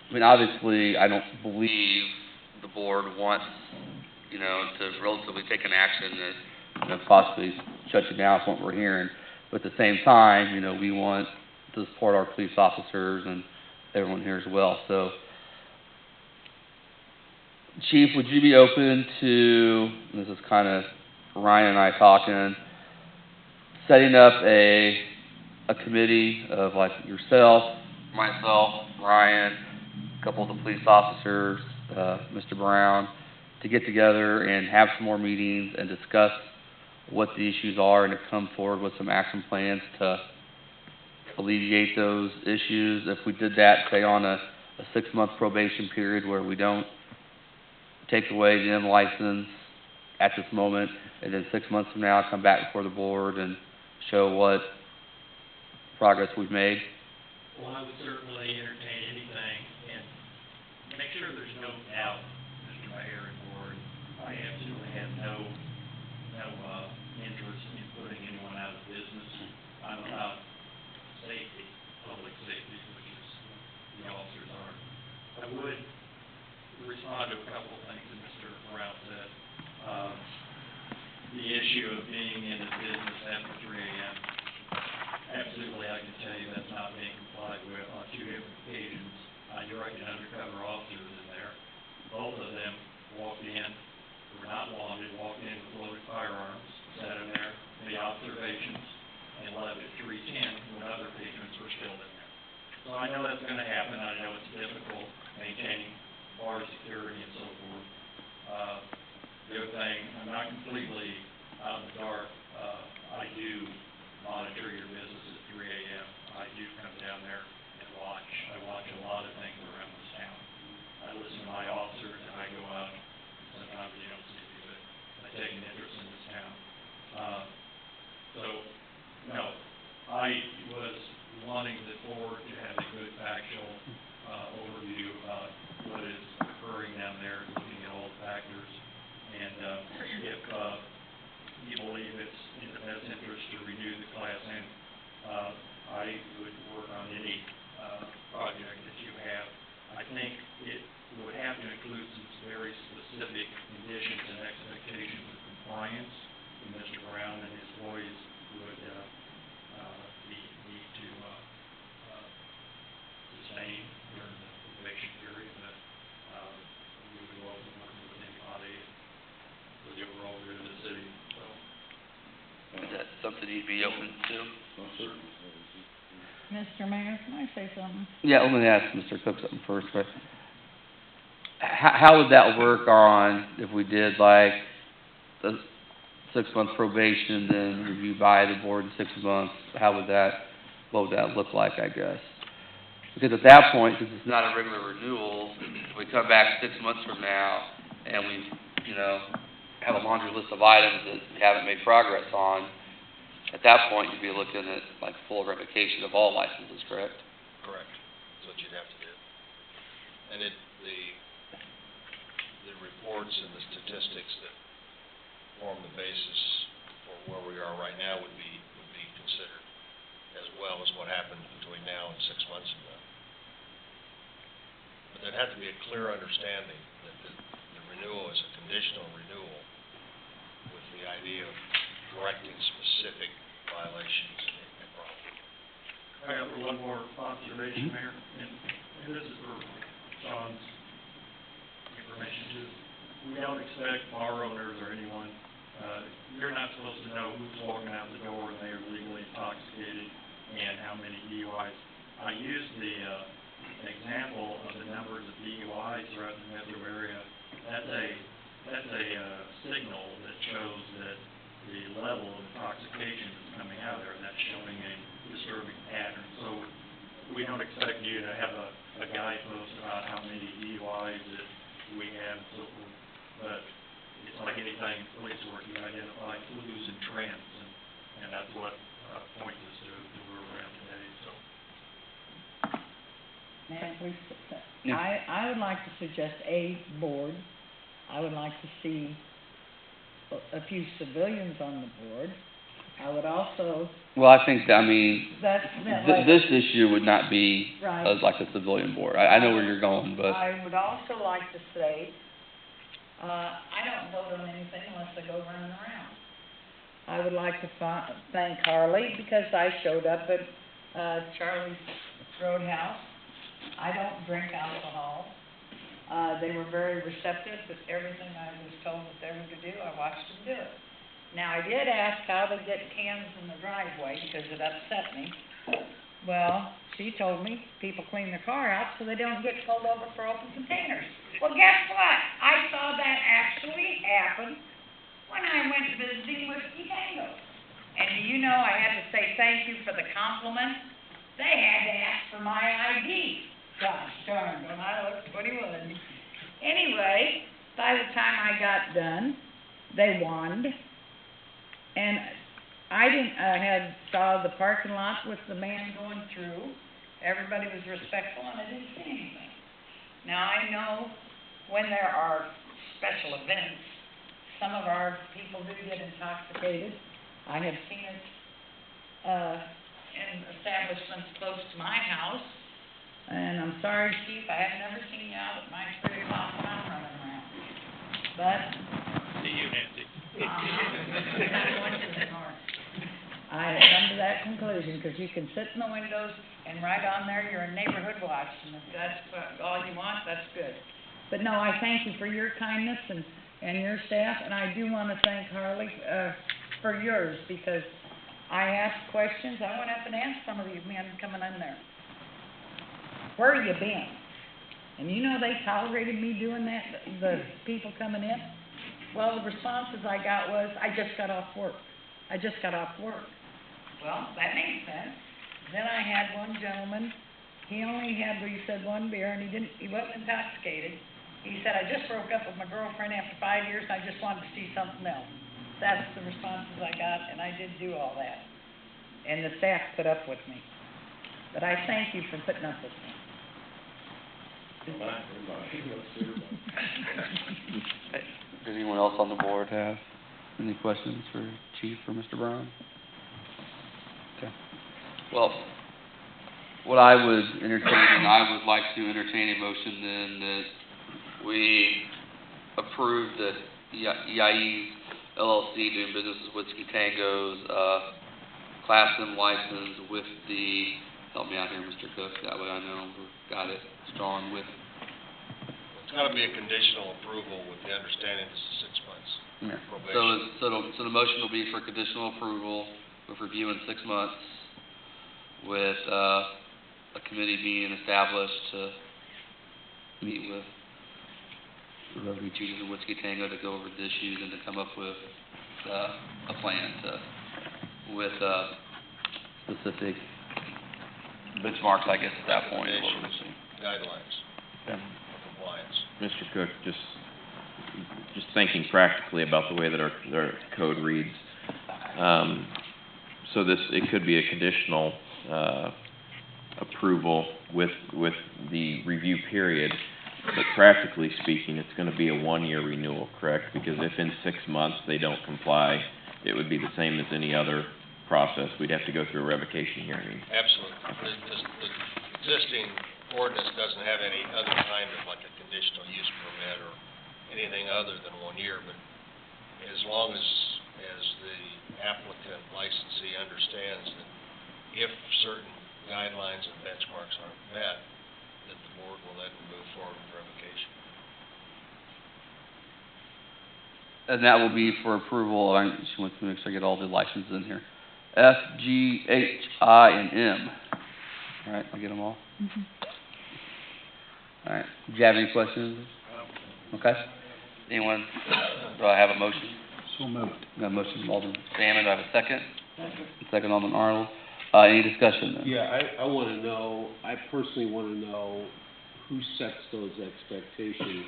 I mean, obviously, I don't believe the board wants, you know, to relatively take an action that, you know, possibly shut you down from what we're hearing. But at the same time, you know, we want to support our police officers and everyone here as well. So, Chief, would you be open to, and this is kind of Ryan and I talking, setting up a committee of like yourself, myself, Ryan, a couple of the police officers, Mr. Brown, to get together and have some more meetings and discuss what the issues are and to come forward with some action plans to alleviate those issues. If we did that, say, on a 6-month probation period where we don't take away the M license at this moment, and then 6 months from now come back before the board and show what progress we've made? Well, I would certainly entertain anything, and make sure there's no doubt, Mr. Mayor and Board, I absolutely have no interest in putting anyone out of business. I'm about safety, public safety, which is the officers are. I would respond to a couple of things that Mr. Brown said. The issue of being in the business after 3 a.m. absolutely, I can tell you that's not being complied with on 2 different occasions. I directed undercover officers in there. Both of them walked in, were not wanted, walked in with loaded firearms, sat in there, made observations, and left at 3:10 when other patrons were still in there. So I know that's gonna happen. I know it's difficult maintaining bar security and so forth. The other thing, I'm not completely out in the dark. I do monitor your business at 3 a.m. I do come down there and watch. I watch a lot of things around this town. I listen to my officers and I go out. Sometimes you don't see me, but I take an interest in this town. So, no, I was wanting the board to have a good factual, overview about what is occurring down there, looking at all the factors. And, if, you believe it's in the best interest to renew the Class N, I would work on any, project that you have. I think it would have to include some very specific conditions and expectations of compliance that Mr. Brown and his boys would, need to, sustain during the probation period, but, we would also work with anybody for the overall good of the city, so. Is that something you'd be open to? Well, certainly. Mr. Mayor, can I say something? Yeah, let me ask Mr. Cook something first, but how would that work on if we did like the 6-month probation, then review by the board in 6 months? What would that look like, I guess? Because at that point, since it's not a regular renewal, we come back 6 months from now and we, have a laundry list of items that we haven't made progress on. At that point, you'd be looking at like full revocation of all licenses, correct? Correct. That's what you'd have to do. And the reports and the statistics that form the basis for where we are right now would be considered, as well as what happened between now and 6 months ago. But there'd have to be a clear understanding that the renewal is a conditional renewal with the idea of correcting specific violations and problems. I have one more observation, Mayor, and this is for Sean's information too. We don't expect bar owners or anyone, you're not supposed to know who's walking out the door and they are legally intoxicated and how many DUIs. I used the example of the numbers of DUIs throughout the metro area. That's a signal that shows that the level of intoxication is coming out there, and that's showing a disturbing pattern. So we don't expect you to have a guidepost about how many DUIs that we have and so forth, but it's like anything in police work, you identify clues and trends, and that's what points us to where we're at today, so. I would like to suggest a board. I would like to see a few civilians on the board. I would also. Well, I think, this issue would not be Right. Like a civilian board. I know where you're going, but. I would also like to say, I don't vote on anything unless I go running around. I would like to thank Harley because I showed up at, Charlie's Roadhouse. I don't drink alcohol. They were very receptive to everything I was told that they were to do. I watched them do it. Now, I did ask how they get cans in the driveway because it upset me. Well, she told me people clean their car out so they don't get pulled over for open containers. Well, guess what? I saw that actually happen when I went visiting Whiskey Tango. And do you know, I had to say thank you for the compliment. They had to ask for my ID. Gosh darn, when I looked 21. Anyway, by the time I got done, they won. And I saw the parking lot with the man going through. Everybody was respectful and I didn't see anything. Now, I know when there are special events, some of our people do get intoxicated. I have seen it, in establishments close to my house. And I'm sorry, Chief, I have never seen you out at my 3 o'clock when I'm running around. But. See you, Nancy. I'm not going to the north. I had come to that that conclusion, 'cause you can sit in the windows and right on there, you're a neighborhood watch, and if that's all you want, that's good. But no, I thank you for your kindness and your staff, and I do wanna thank Harley, for yours, because I asked questions, I went up and asked some of these men coming in there, where you been? And you know they tolerated me doing that, the people coming in? Well, the responses I got was, I just got off work. Well, that makes sense. Then I had one gentleman, he only had, he said, one beer, and he wasn't intoxicated. He said, I just broke up with my girlfriend after 5 years, and I just wanted to see something else. That's the responses I got, and I did do all that. And the staff put up with me. But I thank you for putting up with me. Does anyone else on the board have any questions for Chief or Mr. Brown? Okay. Well, what I would entertain, and I would like to entertain a motion then that we approve the EIE LLC doing business with Whiskey Tango's, Class M license with the, help me out here, Mr. Cook, that way I know we've got it strong with. It's gotta be a conditional approval with the understanding this is 6 months Yeah. probation. So the motion will be for conditional approval with review in 6 months with, a committee being established to meet with whoever he chooses in Whiskey Tango to go over the issues and to come up with, a plan with, specific benchmarks, I guess, at that point. Is what we're Recommendations, guidelines Yeah. for compliance. Mr. Cook, just thinking practically about the way that our code reads. So it could be a conditional, approval with the review period, but practically speaking, it's gonna be a 1-year renewal, correct? Because if in 6 months they don't comply, it would be the same as any other process. We'd have to go through a revocation hearing. Absolutely. The existing ordinance doesn't have any other kind of like a conditional use permit or anything other than 1 year, but as long as the applicant licensee understands that if certain guidelines and benchmarks aren't met, that the board will then move forward with revocation. And that will be for approval, I just want to make sure I get all the licenses in here. F, G, H, I, and M. All right, I get them all? Mhm. All right, do you have any questions? Okay. Anyone, do I have a motion? So moved. Got a motion from Alderman Salmon, do I have a second? Second, Alderman Arnold. Any discussion then? Yeah, I wanna know, I personally wanna know who sets those expectations.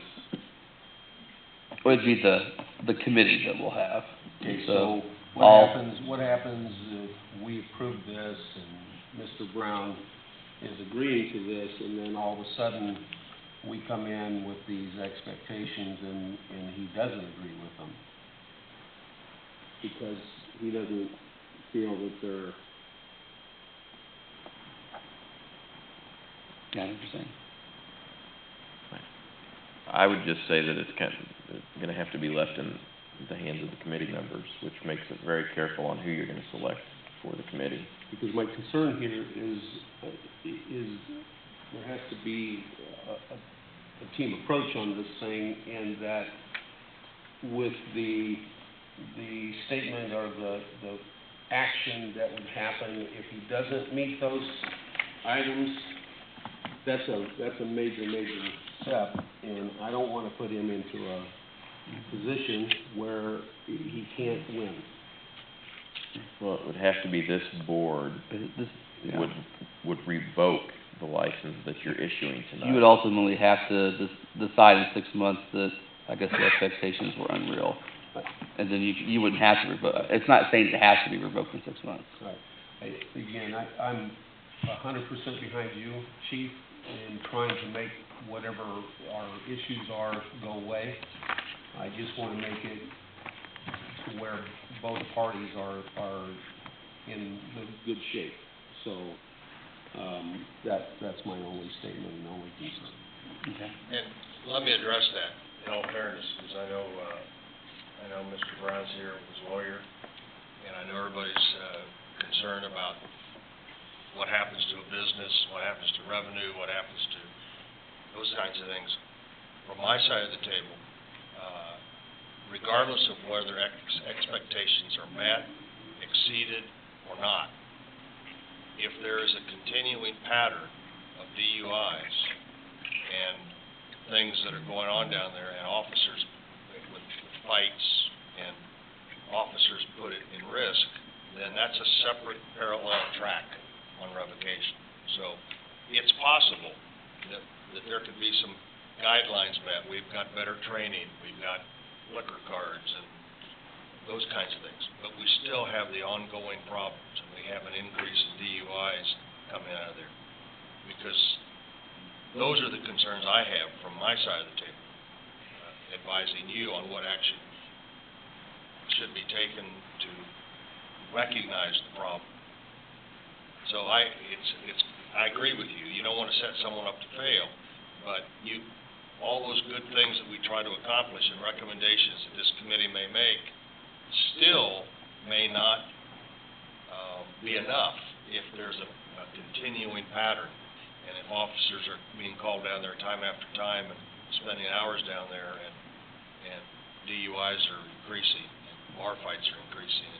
It would be the committee that we'll have. Okay, So, so all- what happens if we approve this and Mr. Brown is agreeing to this, and then all of a sudden, we come in with these expectations and he doesn't agree with them? Because he doesn't feel that they're. Yeah, I understand. I would just say that it's gonna have to be left in the hands of the committee members, which makes it very careful on who you're gonna select for the committee. Because my concern here is there has to be a team approach on this thing, and that with the statement or the action that would happen if he doesn't meet those items, that's a major step, and I don't wanna put him into a position where he can't win. Well, it would have to be this board Yeah. would revoke the license that you're issuing tonight. You would ultimately have to decide in 6 months that, I guess, the expectations were unreal. And then you wouldn't have to revoke, it's not saying it has to be revoked in 6 months. Right. Again, I'm 100% behind you, Chief, in trying to make whatever our issues are go away. I just wanna make it to where both parties are in good shape. So, that's my only statement and only concern. Okay. And let me address that in all fairness, because I know Mr. Brown's here, his lawyer, and I know everybody's, concerned concern about what happens to a business, what happens to revenue, what happens to those kinds of things. From my side of the table, regardless of whether expectations are met, exceeded, or not, if there is a continuing pattern of DUIs and things that are going on down there, and officers with fights and officers put it in risk, then that's a separate parallel track on revocation. So it's possible that there could be some guidelines met. We've got better training, we've got liquor cards and those kinds of things. But we still have the ongoing problems, and we have an increase in DUIs coming out of there. Because those are the concerns I have from my side of the table, advising you on what action should be taken to recognize the problem. So I agree with you. You don't want to set someone up to fail, but all those good things that we try to accomplish and recommendations that this committee may make still may not be enough if there's a continuing pattern. And if officers are being called down there time after time and spending hours down there, and DUIs are increasing, and bar fights are increasing,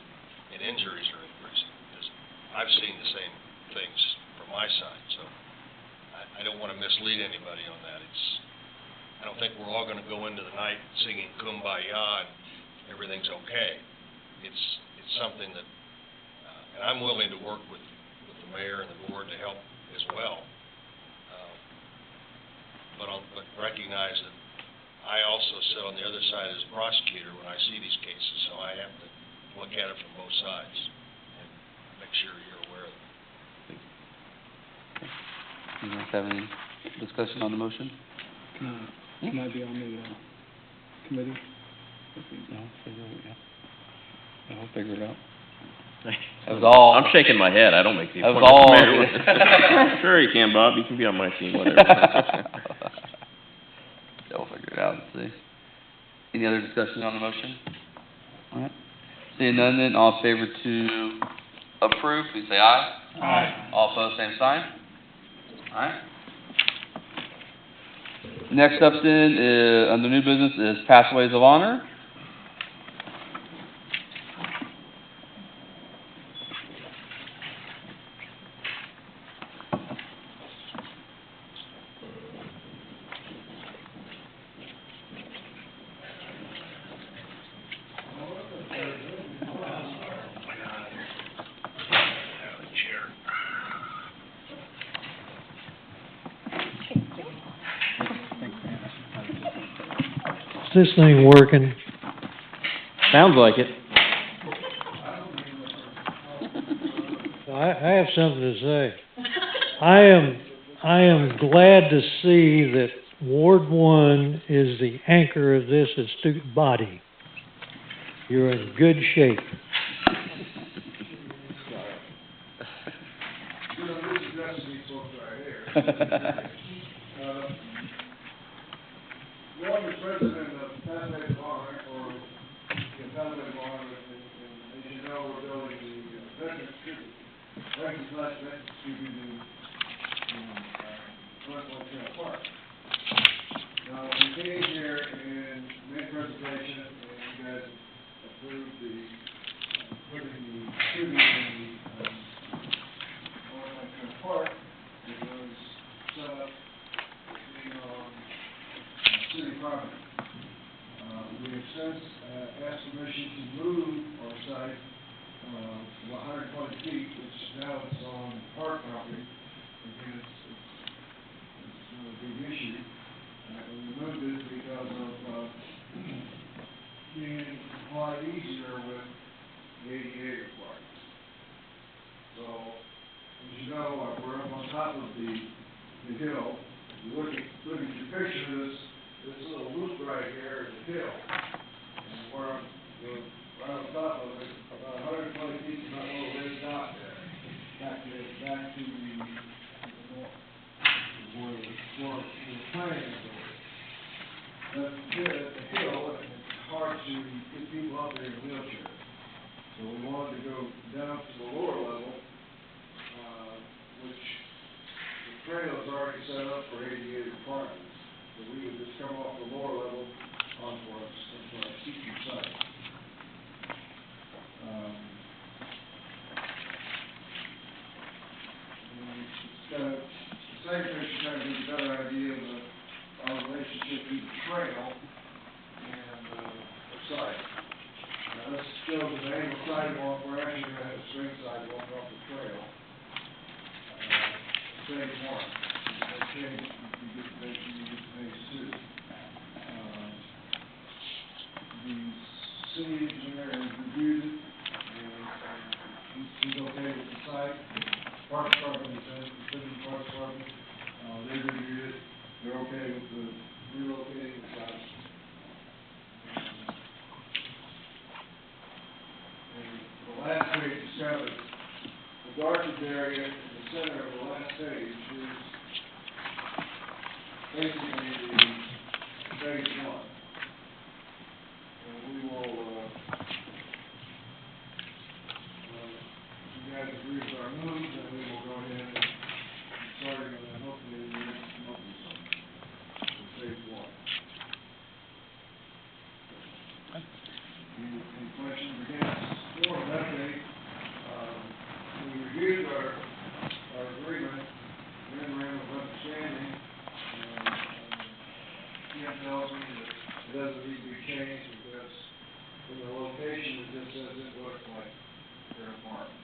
and injuries are increasing. I've seen the same things from my side, so I don't want to mislead anybody on that. I don't think we're all going to go into the night singing Kumbaya and everything's okay. It's something that, and I'm willing to work with the mayor and the board to help as well. But recognize that I also sit on the other side as a prosecutor when I see these cases, so I have to look at it from both sides and make sure you're aware of it. You guys have any discussion on the motion? Can I be on the, committee? No, I'll figure it out. That was all. I'm shaking my head, I don't make the That was appointments. all. Sure you can, Bob, you can be on my team, whatever. We'll figure it out and see. Any other discussion on the motion? All right. Seeing none, then, all in favor to approve, please say aye. Aye. All opposed, same sign. All right. Next up then, under new business, is Pathways of Honor. Is this thing working? Sounds like it. I have something to say. I am glad to see that Ward 1 is the anchor of this astute body. You're in good shape. This is Destiny folks right here. One is president of Pathways of Honor, or Pathways of Honor, and as you know, we're building the Veterans Tribute, Veterans Tribute in North Park. Now, we came here and made a presentation, and you guys approved putting the tribute in North Park. It was set up being on city property. We have since asked permission to move our site 120 feet, which now it's on park property. Again, it's a big issue. And we moved it because of being complied easier with the ADA requirements. So, as you know, we're up on top of the hill. If you look at your picture, this little loop right here is a hill. And we're right on top of it, about 120 feet from that little red dot there. Back to the north, where the planning is going. That's a hill, and it's hard to get people up there in wheelchairs. So we wanted to go down to the lower level set up for ADA requirements, so we would just come off the lower level onto our teaching site. It's kind of, the same thing should kind of give you a better idea of our relationship to the trail and, the site. Now, this shows an angled sidewalk, we're actually gonna have a straight sidewalk off the trail. Phase one, that change, you get phase two. The city engineer has reviewed it, and he's okay with the site. Parks Department is in, the city Parks Department, they reviewed it, they're okay with the relocating the site. And the last page is kind of the darkened area in the center of the last page is basically the phase one. And we will, you guys agree with our moves, and we will go ahead and start it, and hopefully we will come up with something for phase one. Any questions again? For an update, we reviewed our agreement, memorandum of understanding, and Kim tells me that it doesn't need to be changed because in the location, it just says it looks like their apartment.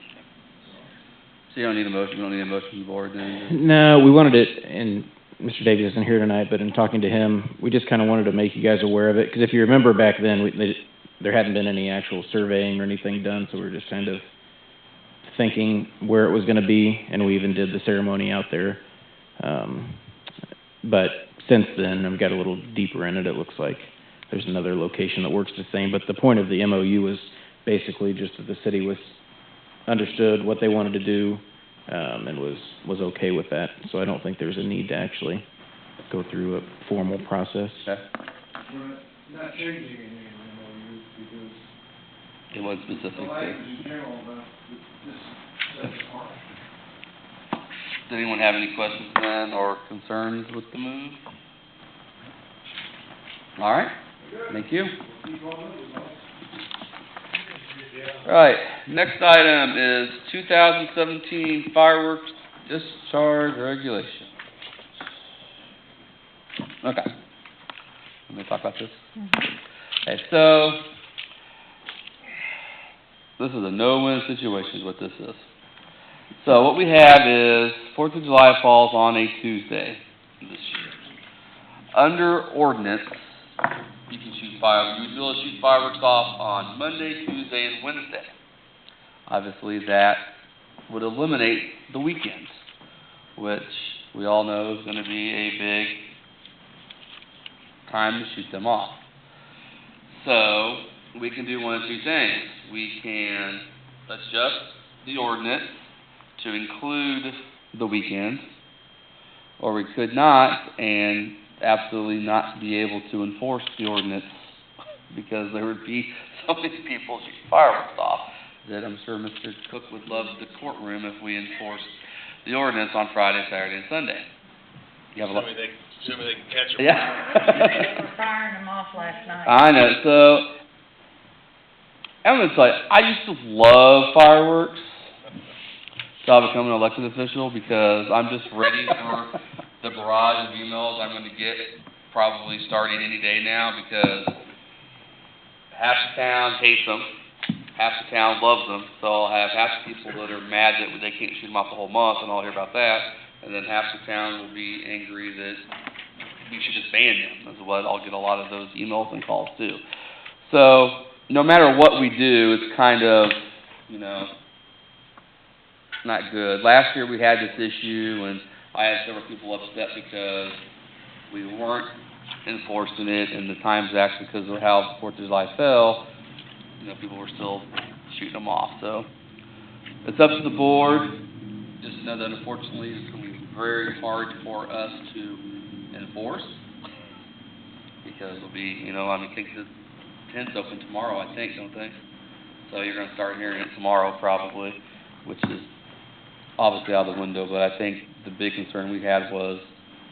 So you don't need a motion, we don't need a motion from the board then? No, we wanted it, and Mr. Davies isn't here tonight, but in talking to him, we just kind of wanted to make you guys aware of it, because if you remember back then, there hadn't been any actual surveying or anything done, so we were just kind of thinking where it was going to be, and we even did the ceremony out there. But since then, and we got a little deeper in it, it looks like there's another location that works the same. But the point of the MOU was basically just that the city was understood what they wanted to do, and was okay with that. So I don't think there's a need to actually go through a formal process. Okay. We're not changing anything in the MOU because It was specific the to, language in general about this says apartment. does anyone have any questions then, or concerns with the move? All right, thank you. We'll keep on moving, Mike. Right, next item is 2017 fireworks discharge regulation. Okay. Let me talk about this. Okay, so this is a no-win situation is what this is. So what we have is 4th of July falls on a Tuesday this year. Under ordinance, you can shoot fireworks. You would be able to shoot fireworks off on Monday, Tuesday, and Wednesday. Obviously, that would eliminate the weekends, which we all know is going to be a big time to shoot them off. So we can do one of two things. We can adjust the ordinance to include the weekends, or we could not and absolutely not be able to enforce the ordinance because there would be so many people shooting fireworks off that I'm sure Mr. Cook would love the courtroom if we enforced the ordinance on Friday, Saturday, and Sunday. You have a lot. Assuming they can catch them. Yeah. They were firing them off last night. I know. So I'm gonna tell you, I used to love fireworks. So I'll become an elected official because I'm just ready for the barrage of emails I'm going to get probably starting any day now because half the town hates them, half the town loves them. So I'll have half the people that are mad that they can't shoot them off the whole month, and I'll hear about that. And then half the town will be angry that we should just ban them. Is what I'll get a lot of those emails and calls too. So no matter what we do, it's kind of, you know, not good. Last year we had this issue, and I had several people upset because we weren't enforcing it, and the times actually, because of how the 4th of July fell, you know, people were still shooting them off. So it's up to the board. Just know that unfortunately it's going to be very hard for us to enforce because it'll be, you know, I mean, the tent's open tomorrow, I think, don't they? So you're going to start hearing it tomorrow probably, which is obviously out of the window, but I think the big concern we had was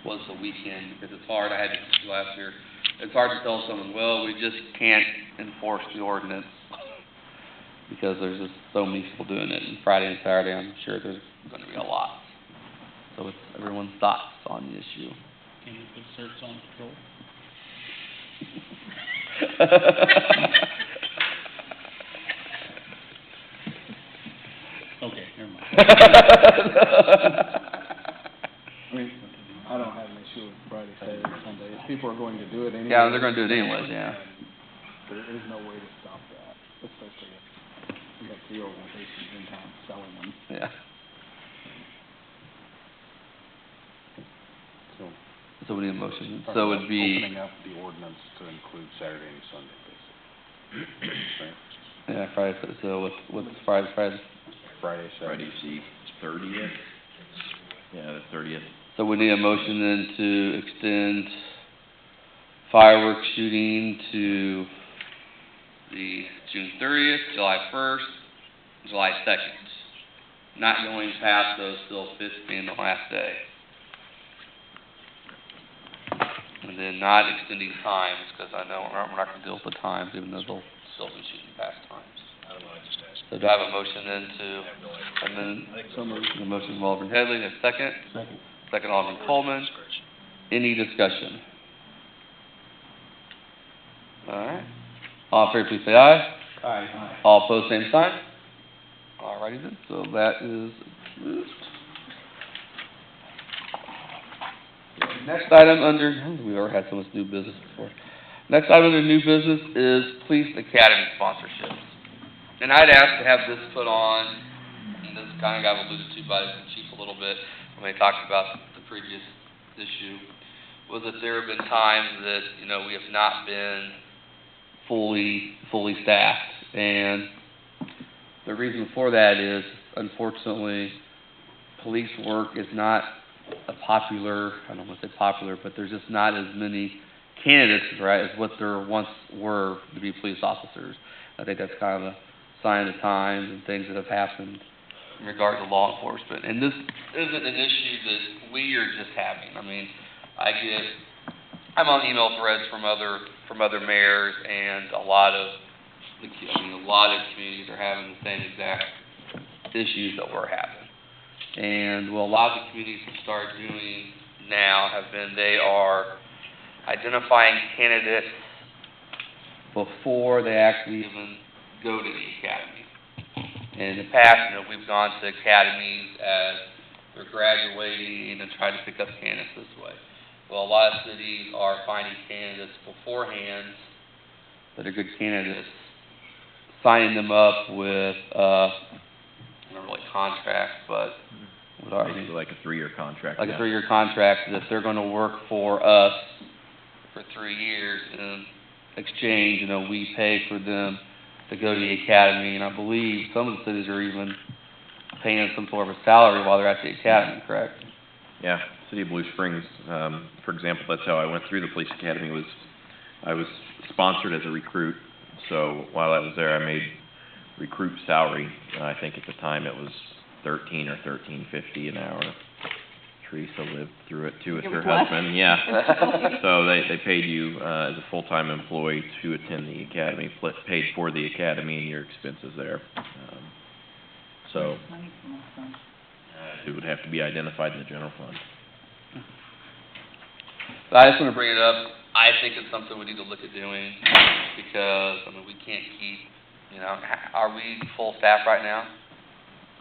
was the weekend, because it's hard, I had this issue last year, it's hard to tell someone, well, we just can't enforce the ordinance, because there's just so many people doing it, and Friday and Saturday, I'm sure there's gonna be a lot. So it's everyone's thoughts on the issue. Can you put certs on patrol? Okay, never mind. I mean, I don't have an issue with Friday, Saturday, Sunday. If people are going to do it anyway. Yeah, they're gonna do it anyways, yeah. There is no way to stop that, especially if we have 3 organizations in town selling them. Yeah. So we need a motion, so it'd be. Opening up the ordinance to include Saturday and Sunday, basically. Right? Yeah, Friday, so what's Friday? Friday, Saturday. Friday's the 30th? Yeah, the 30th. So we need a motion then to extend fireworks shooting to the June 30th, July 1st, July 2nd. Not going past those still 5th being the last day. And then not extending times, because I know we're not gonna deal with the times, even though they'll still be shooting past times. I don't know, I just asked. So do I have a motion then to, I have no idea. and then, I think so. the motion from Alderman Headley, a second? Second. Second Alderman Coleman. Any discussion? Alright. All in favor, please say aye. Aye. All opposed, same sign. Alrighty then, so that is approved. Next item under, we've already had so much new business before. Next item under new business is Police Academy sponsorships. And I'd asked to have this put on, and this kind of got alluded to by the chief a little bit when they talked about the previous issue, was that there have been times that, you know, we have not been fully staffed. And the reason for that is, unfortunately, police work is not a popular, I don't want to say popular, but there's just not as many candidates, right, as what there once were to be police officers. I think that's kind of a sign of the times and things that have happened in regard to law enforcement. And this isn't an issue that we are just having. I mean, I'm on email threads from other mayors, and a lot of communities are having the same exact issues that we're having. And what a lot of the communities have started doing now have been, they are identifying candidates before they actually even go to the academy. And in the past, you know, we've gone to academies as they're graduating and trying to pick up candidates this way. Well, a lot of cities are finding candidates beforehand that are good candidates, signing them up with, not really contracts, but what are they? Like a 3-year contract. Like a 3-year contract, that they're gonna work for us for 3 years, and in exchange, you know, we pay for them to go to the academy, and I believe some of the cities are even paying some sort of a salary while they're at the academy, correct? Yeah, City of Blue Springs, for example, that's how I went through the police academy. I was sponsored as a recruit, so while I was there, I made recruit salary. I think at the time it was $13 or $13.50 an hour. Teresa lived through it too with her husband. Yeah. So they paid you as a full-time employee to attend the academy, paid for the academy and your expenses there. So it would have to be identified in the general fund. But I just want to bring it up. I think it's something we need to look at doing, because, I mean, we can't keep, you know, are we full staff right now?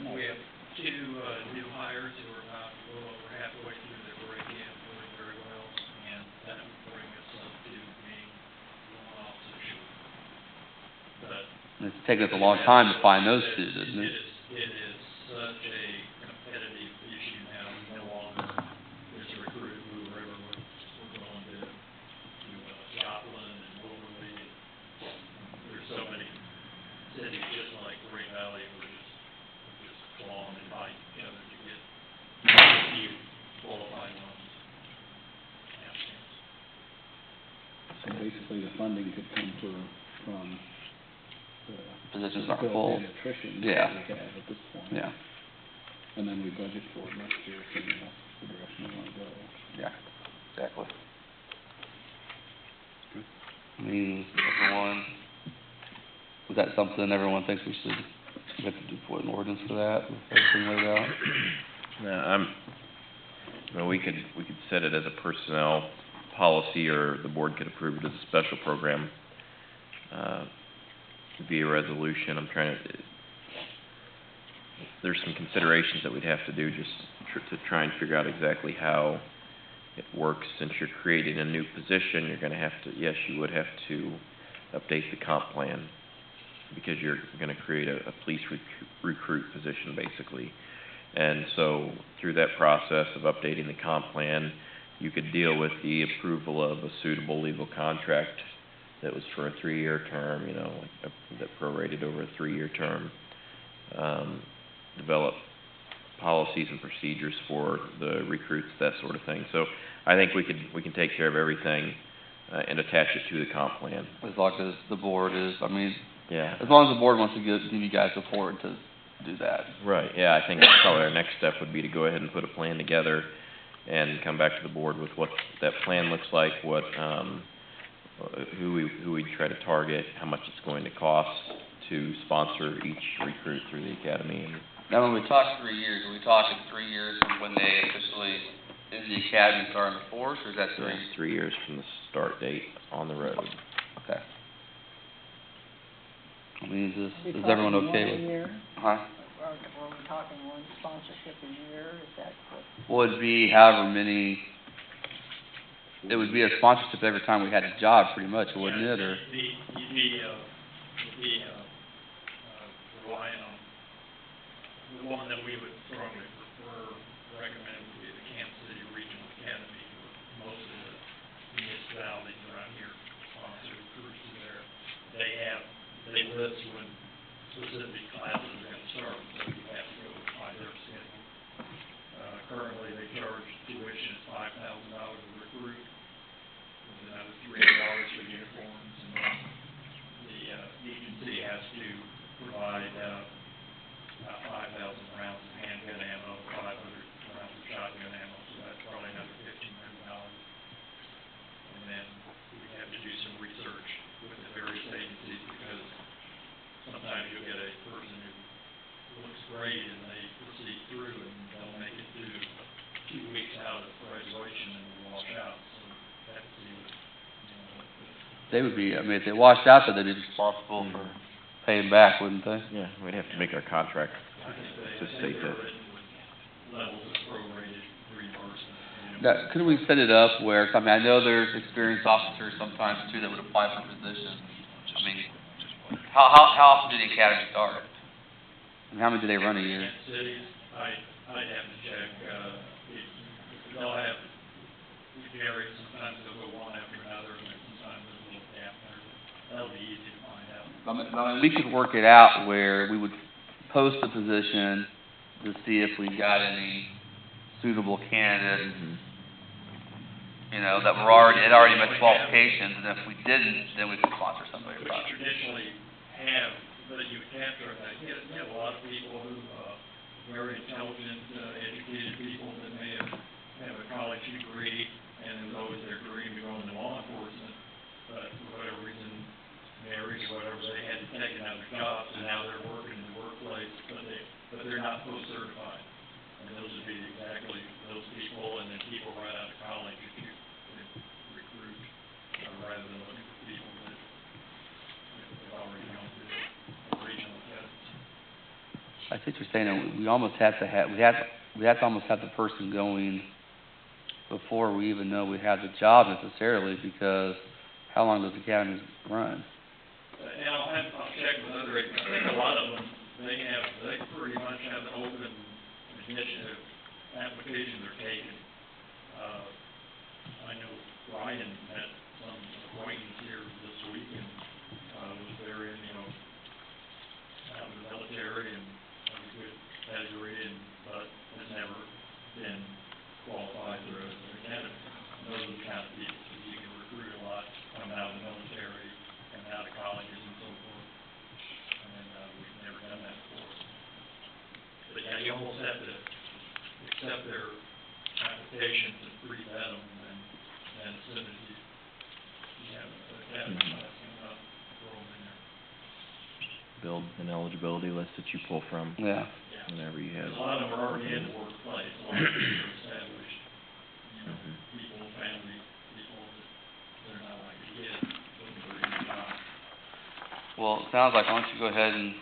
We have 2 new hires who are about a little over halfway through their break-in, doing very well, and that would bring us up to being 1 officer short. But It's taken us a long time to find those two, doesn't it? it is such a competitive issue now, no longer is a recruit move wherever we're going to Joplin and Overley. There's so many cities just like Green Valley, we're just clawing and fighting together to get few qualified ones. So basically, the funding could come from the Positions aren't full. attrition Yeah. that we have at this point. Yeah, And then we budget for it next year, so that's the direction we want to go. yeah. Exactly. I mean, everyone, is that something everyone thinks we have to do, put an ordinance for that, with everything laid out? Yeah, well, we could set it as a personnel policy, or the board could approve it as a special program, via resolution. I'm trying to, there's some considerations that we'd have to do just to try and figure out exactly how it works. Since you're creating a new position, you're gonna have to, yes, you would have to update the comp plan, because you're gonna create a police recruit position, basically. And so, through that process of updating the comp plan, you could deal with the approval of a suitable legal contract that was for a 3-year term, you know, that prorated over a 3-year term. Develop policies and procedures for the recruits, that sort of thing. So, I think we can take care of everything, and attach it to the comp plan. As long as the board is, I mean, Yeah. as long as the board wants to give you guys support to do that. Right, yeah, I think probably our next step would be to go ahead and put a plan together and come back to the board with what that plan looks like, what, who we try to target, how much it's going to cost to sponsor each recruit through the academy. And Now, when we talk 3 years, are we talking 3 years from when they officially, is the academy starting the force, or is that 3 years? 3 years from the start date on the road. Okay. I mean, is everyone okay with? Year? Huh? Or we're talking one sponsorship a year, is that what? Well, it'd be however many, it would be a sponsorship every time we had a job, pretty much, wouldn't it, or? You'd be relying on, the one that we would strongly recommend would be the Kansas City Regional Academy, where most of the municipalities around here sponsor recruits there. They list when specific classes are gonna start, so you have to go by their schedule. Currently, they charge tuition at $5,000 a recruit, with another $300 for uniforms, and then the agency has to provide about 5,000 rounds of handgun ammo, 500 rounds of shotgun ammo, so that's probably another $1,500. And then we have to do some research with the various agencies, because sometimes you'll get a person who looks great and they proceed through and they'll make it through 2 weeks out of graduation and wash out, so that's They would be, I mean, if they washed out, then they'd be responsible for paying back, wouldn't they? Yeah, we'd have to make our contract to state that. levels of prorated reimbursement. Now, could we set it up where, I mean, I know there's experienced officers sometimes too that would apply for positions. I mean, how often do the academy start? And how many do they run a year? Cities, I'd have to check, they'll have, vary, sometimes they'll go one after another, and sometimes there's a little gap there. That'll be easy to find out. I mean, we could work it out where we would post the position to see if we got any suitable candidates, you know, that were had already met the qualifications, and if we didn't, then we could sponsor somebody. We traditionally have, but you capture that. You have a lot of people who, very intelligent, educated people that may have a college degree, and it was always their dream to go into law enforcement, but for whatever reason, marriage or whatever, they had to take another job, so now they're working in the workplace, but they're not post-certified. And those would be exactly those people, and then people right out of college that you recruit, rather than looking for people that have already gone through the regional tests. I think you're saying that we almost have to have, we have to almost have the person going before we even know we have the job necessarily, because how long does the academy run? And I'll check with other, I think a lot of them, they pretty much have an open initiative application they're taking. I know Ryan had some acquaintance here this week, and was there in, out in the military, and has a good pedigree, but has never been qualified for an academy. Those are the kind of people that you can recruit a lot, coming out of the military, coming out of colleges and so forth. And we've never done that before. But yeah, you almost have to accept their applications and pre-vet them, and then as soon as you have a cabinet license up, throw them in there. Build an eligibility list that you pull from Yeah. Yeah. whenever you have. A lot of them are already in the workplace, a lot of them are established, people, family, people that they're not like a kid, looking for a new job. Well, it sounds like, why don't you go ahead and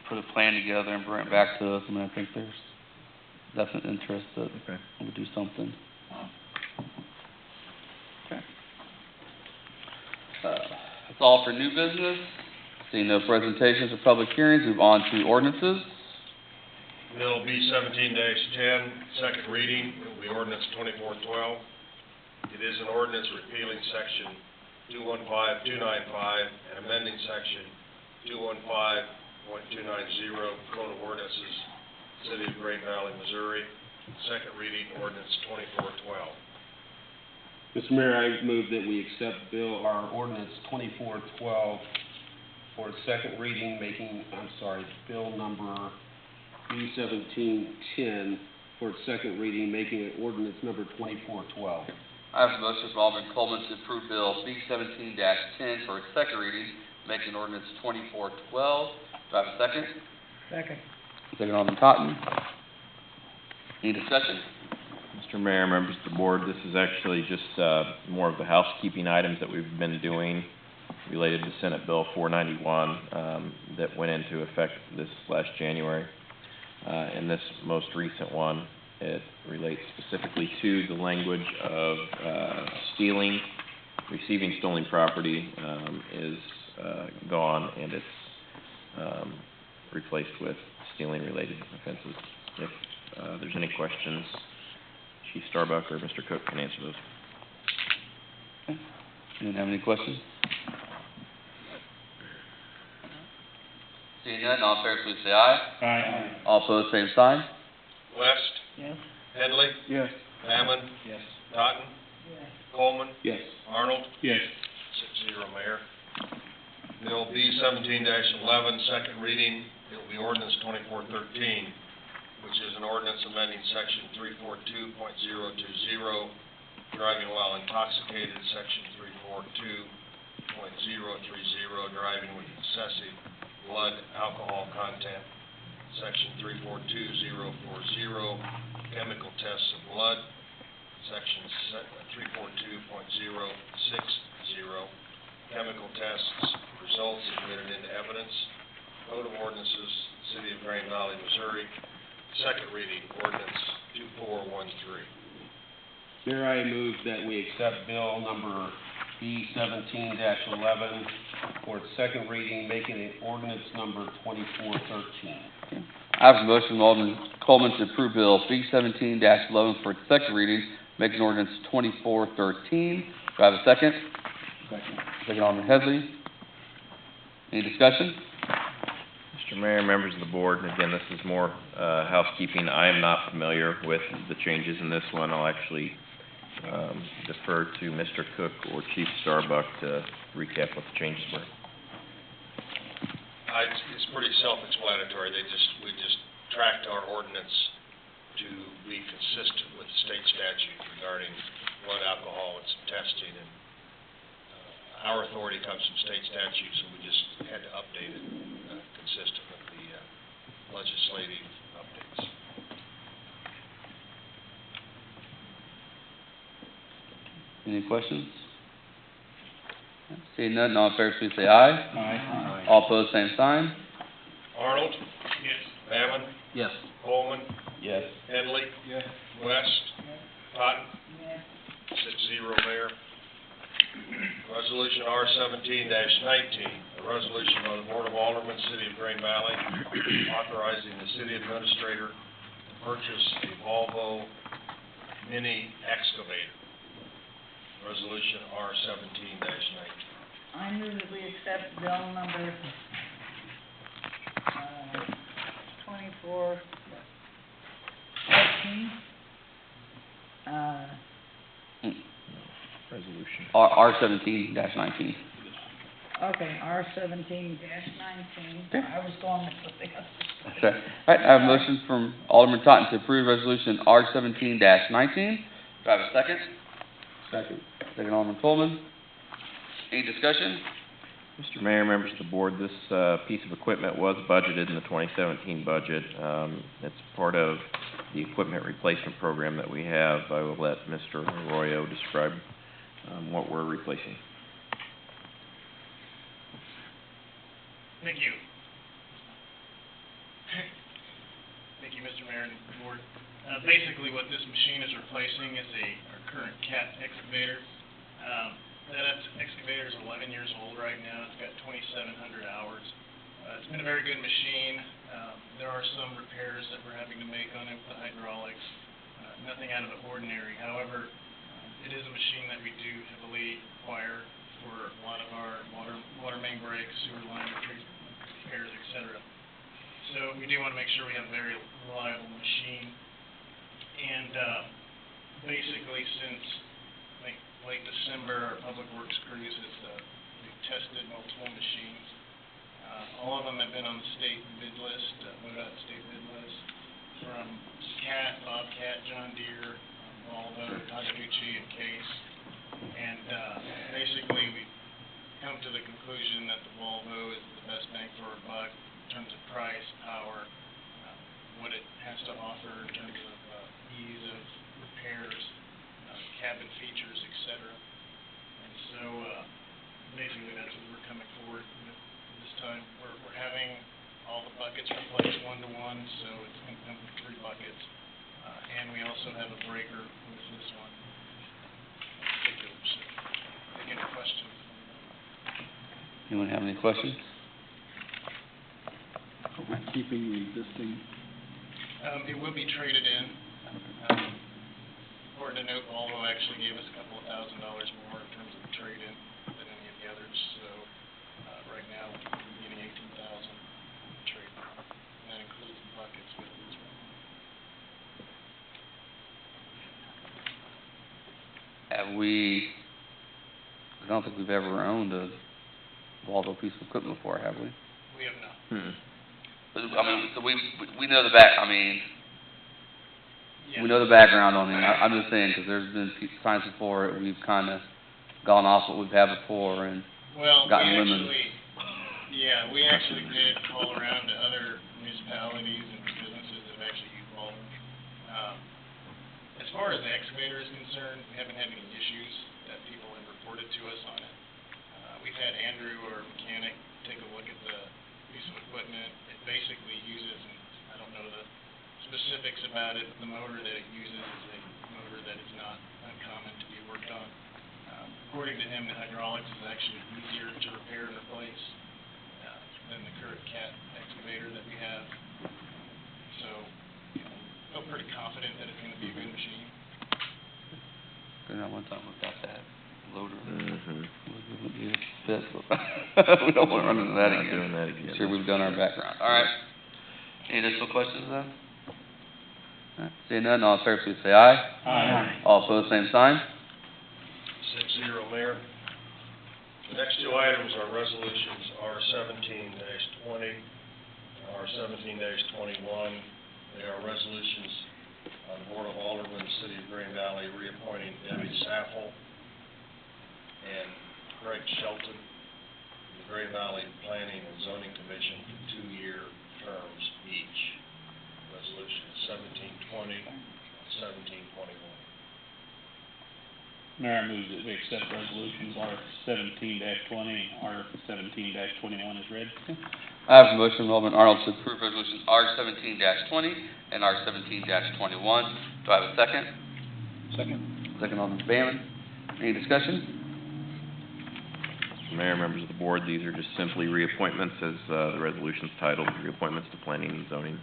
put a plan together and bring it back to us. I mean, I think there's definite interest that we do something. Okay. That's all for new business. Seeing no presentations or public hearings, move on to ordinances. Bill B 17-10, second reading, it will be ordinance 2412. It is an ordinance repealing section 215295 and amending section 215.290 Code of Ordinances, City of Green Valley, Missouri. Second reading, ordinance 2412. Mr. Mayor, I move that we accept our ordinance 2412 for its second reading, bill number B 1710 for its second reading, making it ordinance number 2412. I have a motion from Alderman Coleman to approve Bill B 17-10 for its second reading, making ordinance 2412. Do I have a second? Second. Second, Alderman Totten. Any discussion? Mr. Mayor, members of the board, this is actually just more of the housekeeping items that we've been doing related to Senate Bill 491 that went into effect this last January. And this most recent one, it relates specifically to the language of stealing, receiving stolen property is gone, and it's replaced with stealing-related offenses. If there's any questions, Chief Starbuck or Mr. Cook can answer those. Okay. Anyone have any questions? Seeing none, all in favor, please say aye. Aye. All opposed, same sign. West, Yes. Headley, Yes. Hammond, Yes. Totten, Yes. Coleman, Yes. Arnold. Yes. 6-0, Mayor. Bill B 17-11, second reading, it will be ordinance 2413, which is an ordinance amending section 342.020, driving while intoxicated, section 342.030, driving with excessive blood alcohol content, section 342040, chemical tests of blood, section 342.060, chemical tests, results admitted into evidence, Code of Ordinances, City of Green Valley, Missouri. Second reading, ordinance 2413. Mayor, I move that we accept bill number B 17-11 for its second reading, making it ordinance number 2413. Okay. I have a motion from Alderman Coleman to approve Bill B 17-11 for its second reading, making ordinance 2413. Do I have a second? Second. Second, Alderman Headley. Any discussion? Mr. Mayor, members of the board, and again, this is more housekeeping. I am not familiar with the changes in this one. I'll actually defer to Mr. Cook or Chief Starbuck to recap what the changes were. It's pretty self-explanatory. We just tracked our ordinance to be consistent with the state statute regarding blood alcohol and some testing, and our authority comes from state statute, so we just had to update it consistent with the legislative updates. Any questions? Seeing none, all in favor, please say aye. Aye. All opposed, same sign. Arnold? Yes. Hammond? Yes. Coleman? Yes. Headley? Yes. West? Totten? Yes. 6-0, Mayor. Resolution R 17-19, a resolution by the Board of Aldermen, City of Green Valley, authorizing the city administrator to purchase a Volvo mini excavator. Resolution R 17-19. I move that we accept bill number, 2414. Resolution. R 17-19. Okay, R 17-19. I was going with the other. That's right. All right, I have a motion from Alderman Totten to approve resolution R 17-19. Do I have a second? Second. Second Alderman Coleman. Any discussion? Mr. Mayor, members of the board, this piece of equipment was budgeted in the 2017 budget. It's part of the equipment replacement program that we have. I will let Mr. Arroyo describe what we're replacing. Thank you. Thank you, Mr. Mayor and board. Basically, what this machine is replacing is our current cat excavator. That excavator is 11 years old right now. It's got 2,700 hours. It's been a very good machine. There are some repairs that we're having to make on it with the hydraulics. Nothing out of the ordinary. However, it is a machine that we do heavily require for a lot of our water main breaks, sewer line repairs, etc. So we do want to make sure we have a very reliable machine. And basically, since late December, our public works crews has we've tested multiple machines. All of them have been on the state bid list, MoDOT state bid list, from Cat, Bobcat, John Deere, Volvo, Takaguchi, and Case. And basically, we've come to the conclusion that the Volvo is the best bang for our buck in terms of price, power, what it has to offer in terms of ease of repairs, cabin features, etc. And so, basically, that's what we're coming forward with this time. We're having all the buckets replaced one-to-one, so it's going to come with 3 buckets. And we also have a breaker with this one in particular. So, any questions? Anyone have any questions? Keeping the existing? It will be traded in. Important to note, Volvo actually gave us a couple of $1,000s more in terms of the trade-in than any of the others. So, right now, we're getting $18,000 in the trade-in. And that includes the buckets with it as well. I don't think we've ever owned a Volvo piece of equipment before, have we? We have not. But, I mean, so we know the we know the background on it. I'm just saying, because there's been times before we've kind of gone off what we've had before and gotten lemons. We actually did call around to other municipalities and businesses that have actually used Volvo. As far as the excavator is concerned, we haven't had any issues that people have reported to us on it. We've had Andrew, our mechanic, take a look at the piece of equipment. It basically uses, and I don't know the specifics about it, but the motor that it uses is a motor that is not uncommon to be worked on. According to him, the hydraulics is actually easier to repair and replace than the current cat excavator that we have. So, I feel pretty confident that it's going to be a good machine. Good, one time we got that loader. Mm-hmm. We don't want to run into that again. Not doing that again. Sure, we've done our background. All right. Any additional questions then? All right. Seeing none, all in favor, please say aye. Aye. All opposed, same sign. 6-0, Mayor. The next 2 items are resolutions R-17-20, R-17-21. They are resolutions on the Board of Aldermen, City of Green Valley, reappointing Debbie Saffel and Craig Shelton to the Green Valley Planning and Zoning Commission for 2-year terms each. Resolutions 1720 and 1721. Mayor, I move that we accept resolutions R-17-20 and R-17-21 as read. I have a motion from Alderman Arnold to approve resolutions R-17-20 and R-17-21. Do I have a second? Second. Second, Alderman Bailey. Any discussion? Mr. Mayor, members of the board, these are just simply reappointments as the resolution's titled, reappointments to planning and zoning.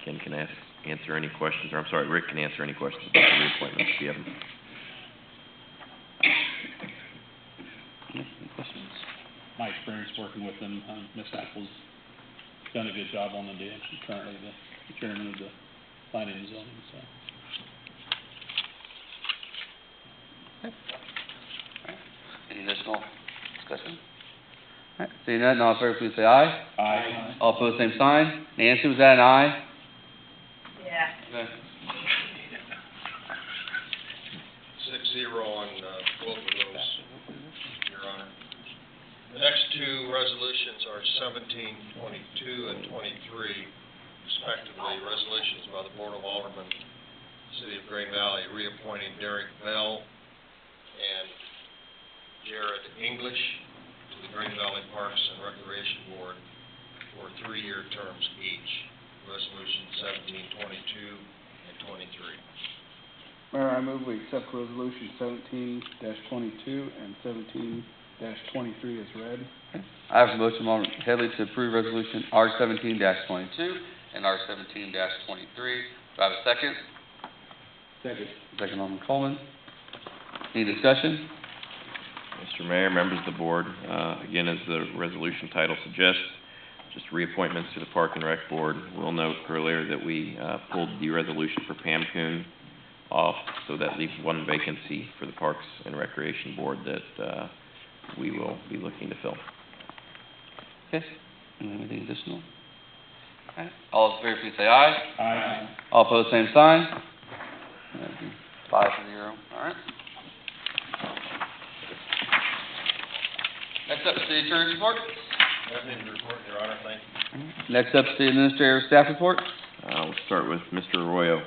Ken can answer any questions, or I'm sorry, Rick can answer any questions about the reappointments if you have them. Any questions? My experience working with them, Ms. Apple's done a good job on the deal. She's currently the chairman of the planning and zoning, so. Any additional discussion? All right, seeing none, all in favor, please say aye. Aye. All opposed, same sign. Nancy, was that an aye? Yeah. Okay. 6-0 on, both of those, Your Honor. The next two resolutions are 17, 22, and 23, respectively. Resolutions by the Board of Aldermen, City of Green Valley, reappointing Derek Bell and Jared English to the Green Valley Parks and Recreation Board for 3-year terms each. Resolution 17, 22, and 23. Mayor, I move we accept resolution 17-22 and 17-23 as read. I have a motion from Alderman Headley to approve resolution R 17-22 and R 17-23. Do I have a second? Second. Second, Alderman Coleman. Any discussion? Mr. Mayor, members of the board, again, as the resolution title suggests, just reappointments to the Park and Rec Board. We'll note earlier that we pulled the resolution for Pam Kuhn off, so that leaves one vacancy for the Parks and Recreation Board that we will be looking to fill. Okay. Anything additional? All right. All those in favor, please say aye. Aye. All opposed, same sign. That'd be 5-0. All right. Next up, City Attorney's report. Nothing to report, Your Honor, thank you. Next up, City Administrator staff report. We'll start with Mr. Arroyo.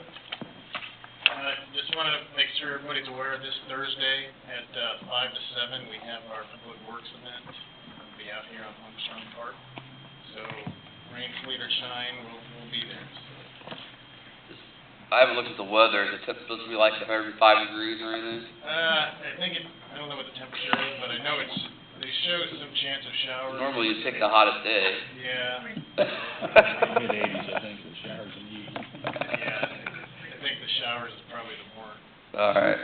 Just wanted to make sure everybody's aware of this Thursday at 5 to 7, we have our Public Works event. We'll be out here on Armstrong Park. So, rain, sleet, or shine, we'll be there. So, I haven't looked at the weather. Is it supposed to be like every 5 degrees or anything? I think I don't know what the temperature is, but I know they show some chance of showers. Normally you pick the hottest day. Yeah. Mid-80s, I think, the showers and heat. Yeah, I think the showers is probably the more, All right.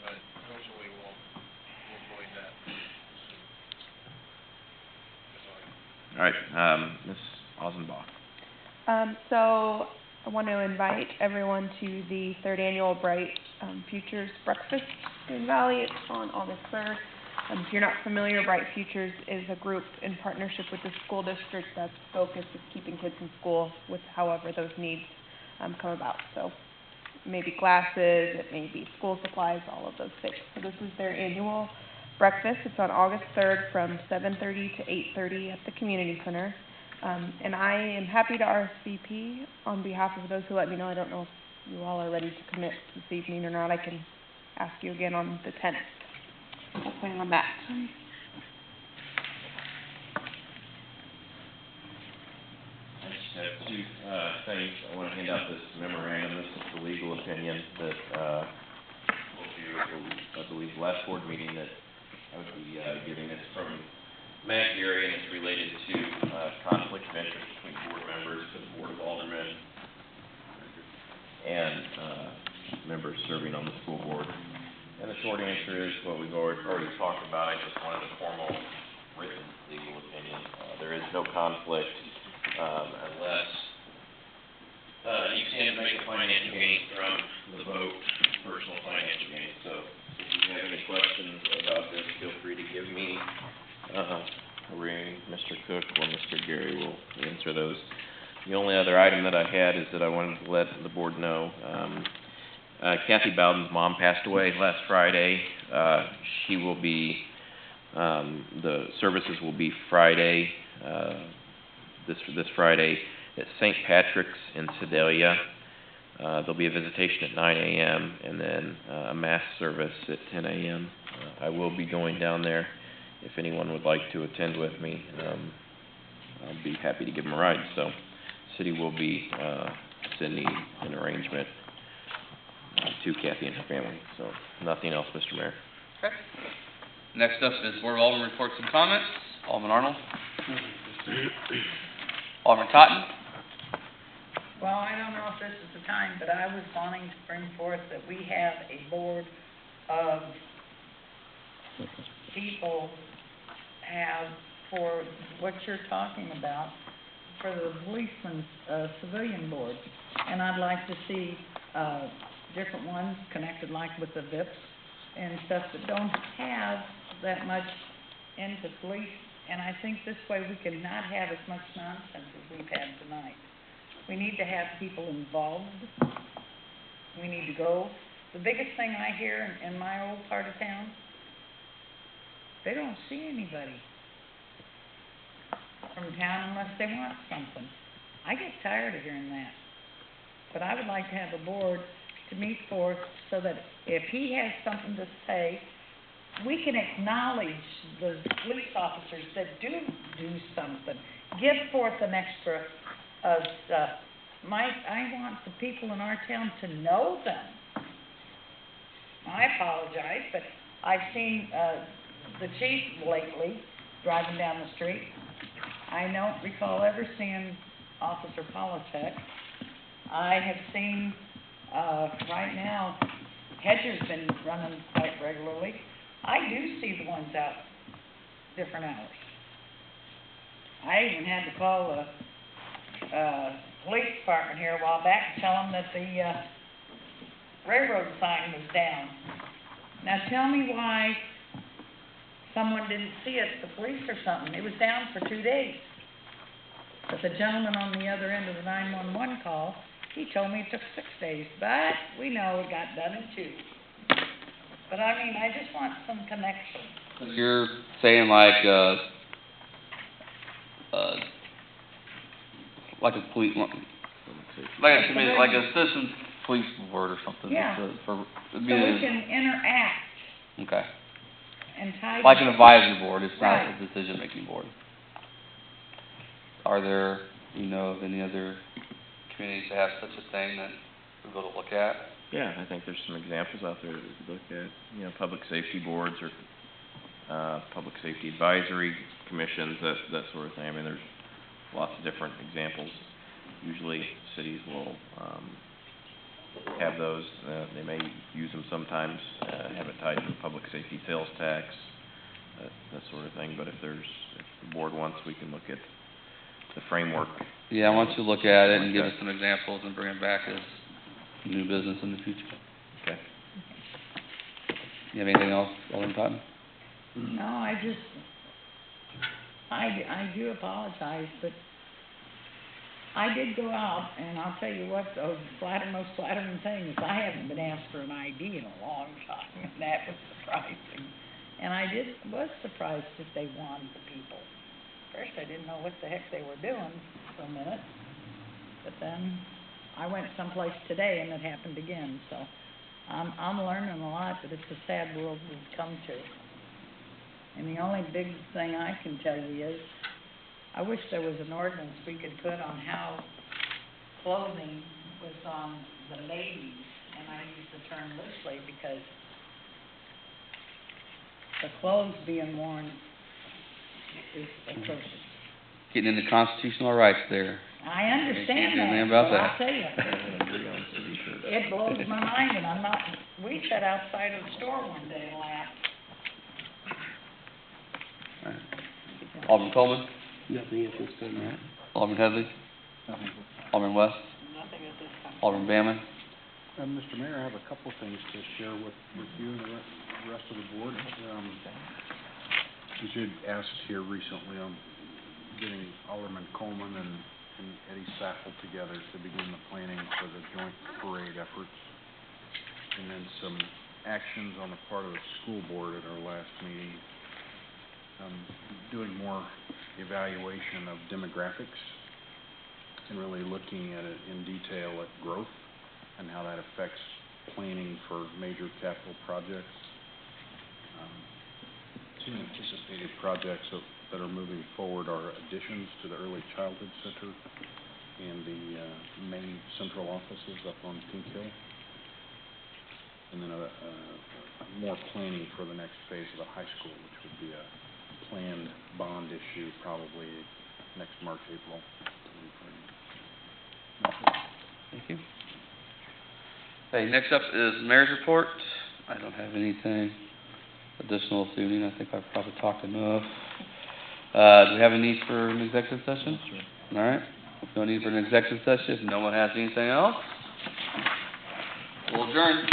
but hopefully we'll avoid that. That's all I got. All right, Ms. Ozenbach. So I want to invite everyone to the 3rd annual Bright Futures Breakfast in Valley. It's on August 3rd. If you're not familiar, Bright Futures is a group in partnership with the school district that's focused on keeping kids in school with however those needs come about. So maybe glasses, it may be school supplies, all of those things. So this is their annual breakfast. It's on August 3rd from 7:30 to 8:30 at the community center. And I am happy to RSVP on behalf of those who let me know. I don't know if you all are ready to commit this evening or not. I can ask you again on the 10th. We'll plan on that. I just have two things. I want to hand out this memorandum. This is the legal opinion that I believe last board meeting that I would be giving. It's from Matt Gary, and it's related to conflict of interest between board members of the Board of Aldermen and members serving on the school board. And the short answer is what we've already talked about. I just wanted a formal written legal opinion. There is no conflict unless you stand to make a financial gain from the vote, personal financial gain. So if you have any questions about this, feel free to give me a ring. Mr. Cook or Mr. Gary will answer those. The only other item that I had is that I wanted to let the board know Kathy Bowden's mom passed away last Friday. She will be, the services will be Friday, this Friday at St. Patrick's in Sedalia. There'll be a visitation at 9 a.m. and then a mass service at 10 a.m. I will be going down there. If anyone would like to attend with me, I'll be happy to give them a ride. So, city will be sending an arrangement to Kathy and her family. So, nothing else, Mr. Mayor. Okay. Next up is Board of Aldermen reports and comments. Alderman Arnold. Alderman Cotton. Well, I don't know if this is the time, but I was wanting to bring forth that we have a board of people have for what you're talking about for the policeman's civilian board. And I'd like to see different ones connected like with the VIPs and stuff that don't have that much into police. And I think this way we can not have as much nonsense as we've had tonight. We need to have people involved. We need to go the biggest thing I hear in my old part of town, they don't see anybody from town unless they want something. I get tired of hearing that. But I would like to have a board to meet forth so that if he has something to say, we can acknowledge the police officers that do something. Give forth an extra, I want the people in our town to know them. I apologize, but I've seen, the chief lately driving down the street. I don't recall ever seeing Officer Polichek. I have seen, right now, Hedger's been running quite regularly. I do see the ones out different hours. I even had to call the, police department here a while back and tell them that the, railroad sign was down. Now tell me why someone didn't see it, the police or something. It was down for 2 days. But the gentleman on the other end of the 911 call, he told me it took 6 days, but we know it got done in 2. But I mean, I just want some connection. So you're saying like a police, like a citizen police board or something? Yeah. For, So we can interact okay. and tie. Like an advisory board, it's not Right. a decision-making board. Are there, of any other communities that have such a thing that we go to look at? Yeah, I think there's some examples out there that we could look at, public safety boards or, public safety advisory commissions, that sort of thing. I mean, there's lots of different examples. Usually cities will, have those, they may use them sometimes, have it tied to the public safety sales tax, that sort of thing. But if the board wants, we can look at the framework. Yeah, why don't you look at it and give us some examples and bring it back as new business in the future. Okay. You have anything else, Alderman Totten? No, I do apologize, but I did go out, and I'll tell you what, the most flattering thing is I haven't been asked for an ID in a long time, and that was surprising. And I was surprised that they wanted the people. First, I didn't know what the heck they were doing for a minute, but then I went someplace today and it happened again, so I'm learning a lot, but it's a sad world we've come to. And the only big thing I can tell you is, I wish there was an ordinance we could put on how clothing was on the ladies, and I use the term loosely because the clothes being worn is atrocious. Getting into constitutional rights there. I understand Can't do anything that, about but that. I'll tell you, it blows my mind, and we sat outside of the store one day and laughed. All right. Alderman Coleman? Nothing at this time. All right. Alderman Headley? Nothing. Alderman West? Nothing at this time. Alderman Bamman? Mr. Mayor, I have a couple things to share with you and the rest of the board. As you had asked here recently on getting Alderman Coleman and Eddie Saffel together to begin the planning for the joint parade efforts. And then some actions on the part of the school board at our last meeting. Doing more evaluation of demographics and really looking at it in detail at growth and how that affects planning for major capital projects. Two anticipated projects that are moving forward are additions to the Early Childhood Center and the main central offices up on Pink Hill. And then more planning for the next phase of the high school, which would be a planned bond issue probably next March, April. Thank you. Okay, next up is Mayor's Report. I don't have anything additional this evening. I think I've probably talked enough. Do we have a need for an executive session? All right. No need for an executive session. If no one has anything else, we'll adjourn.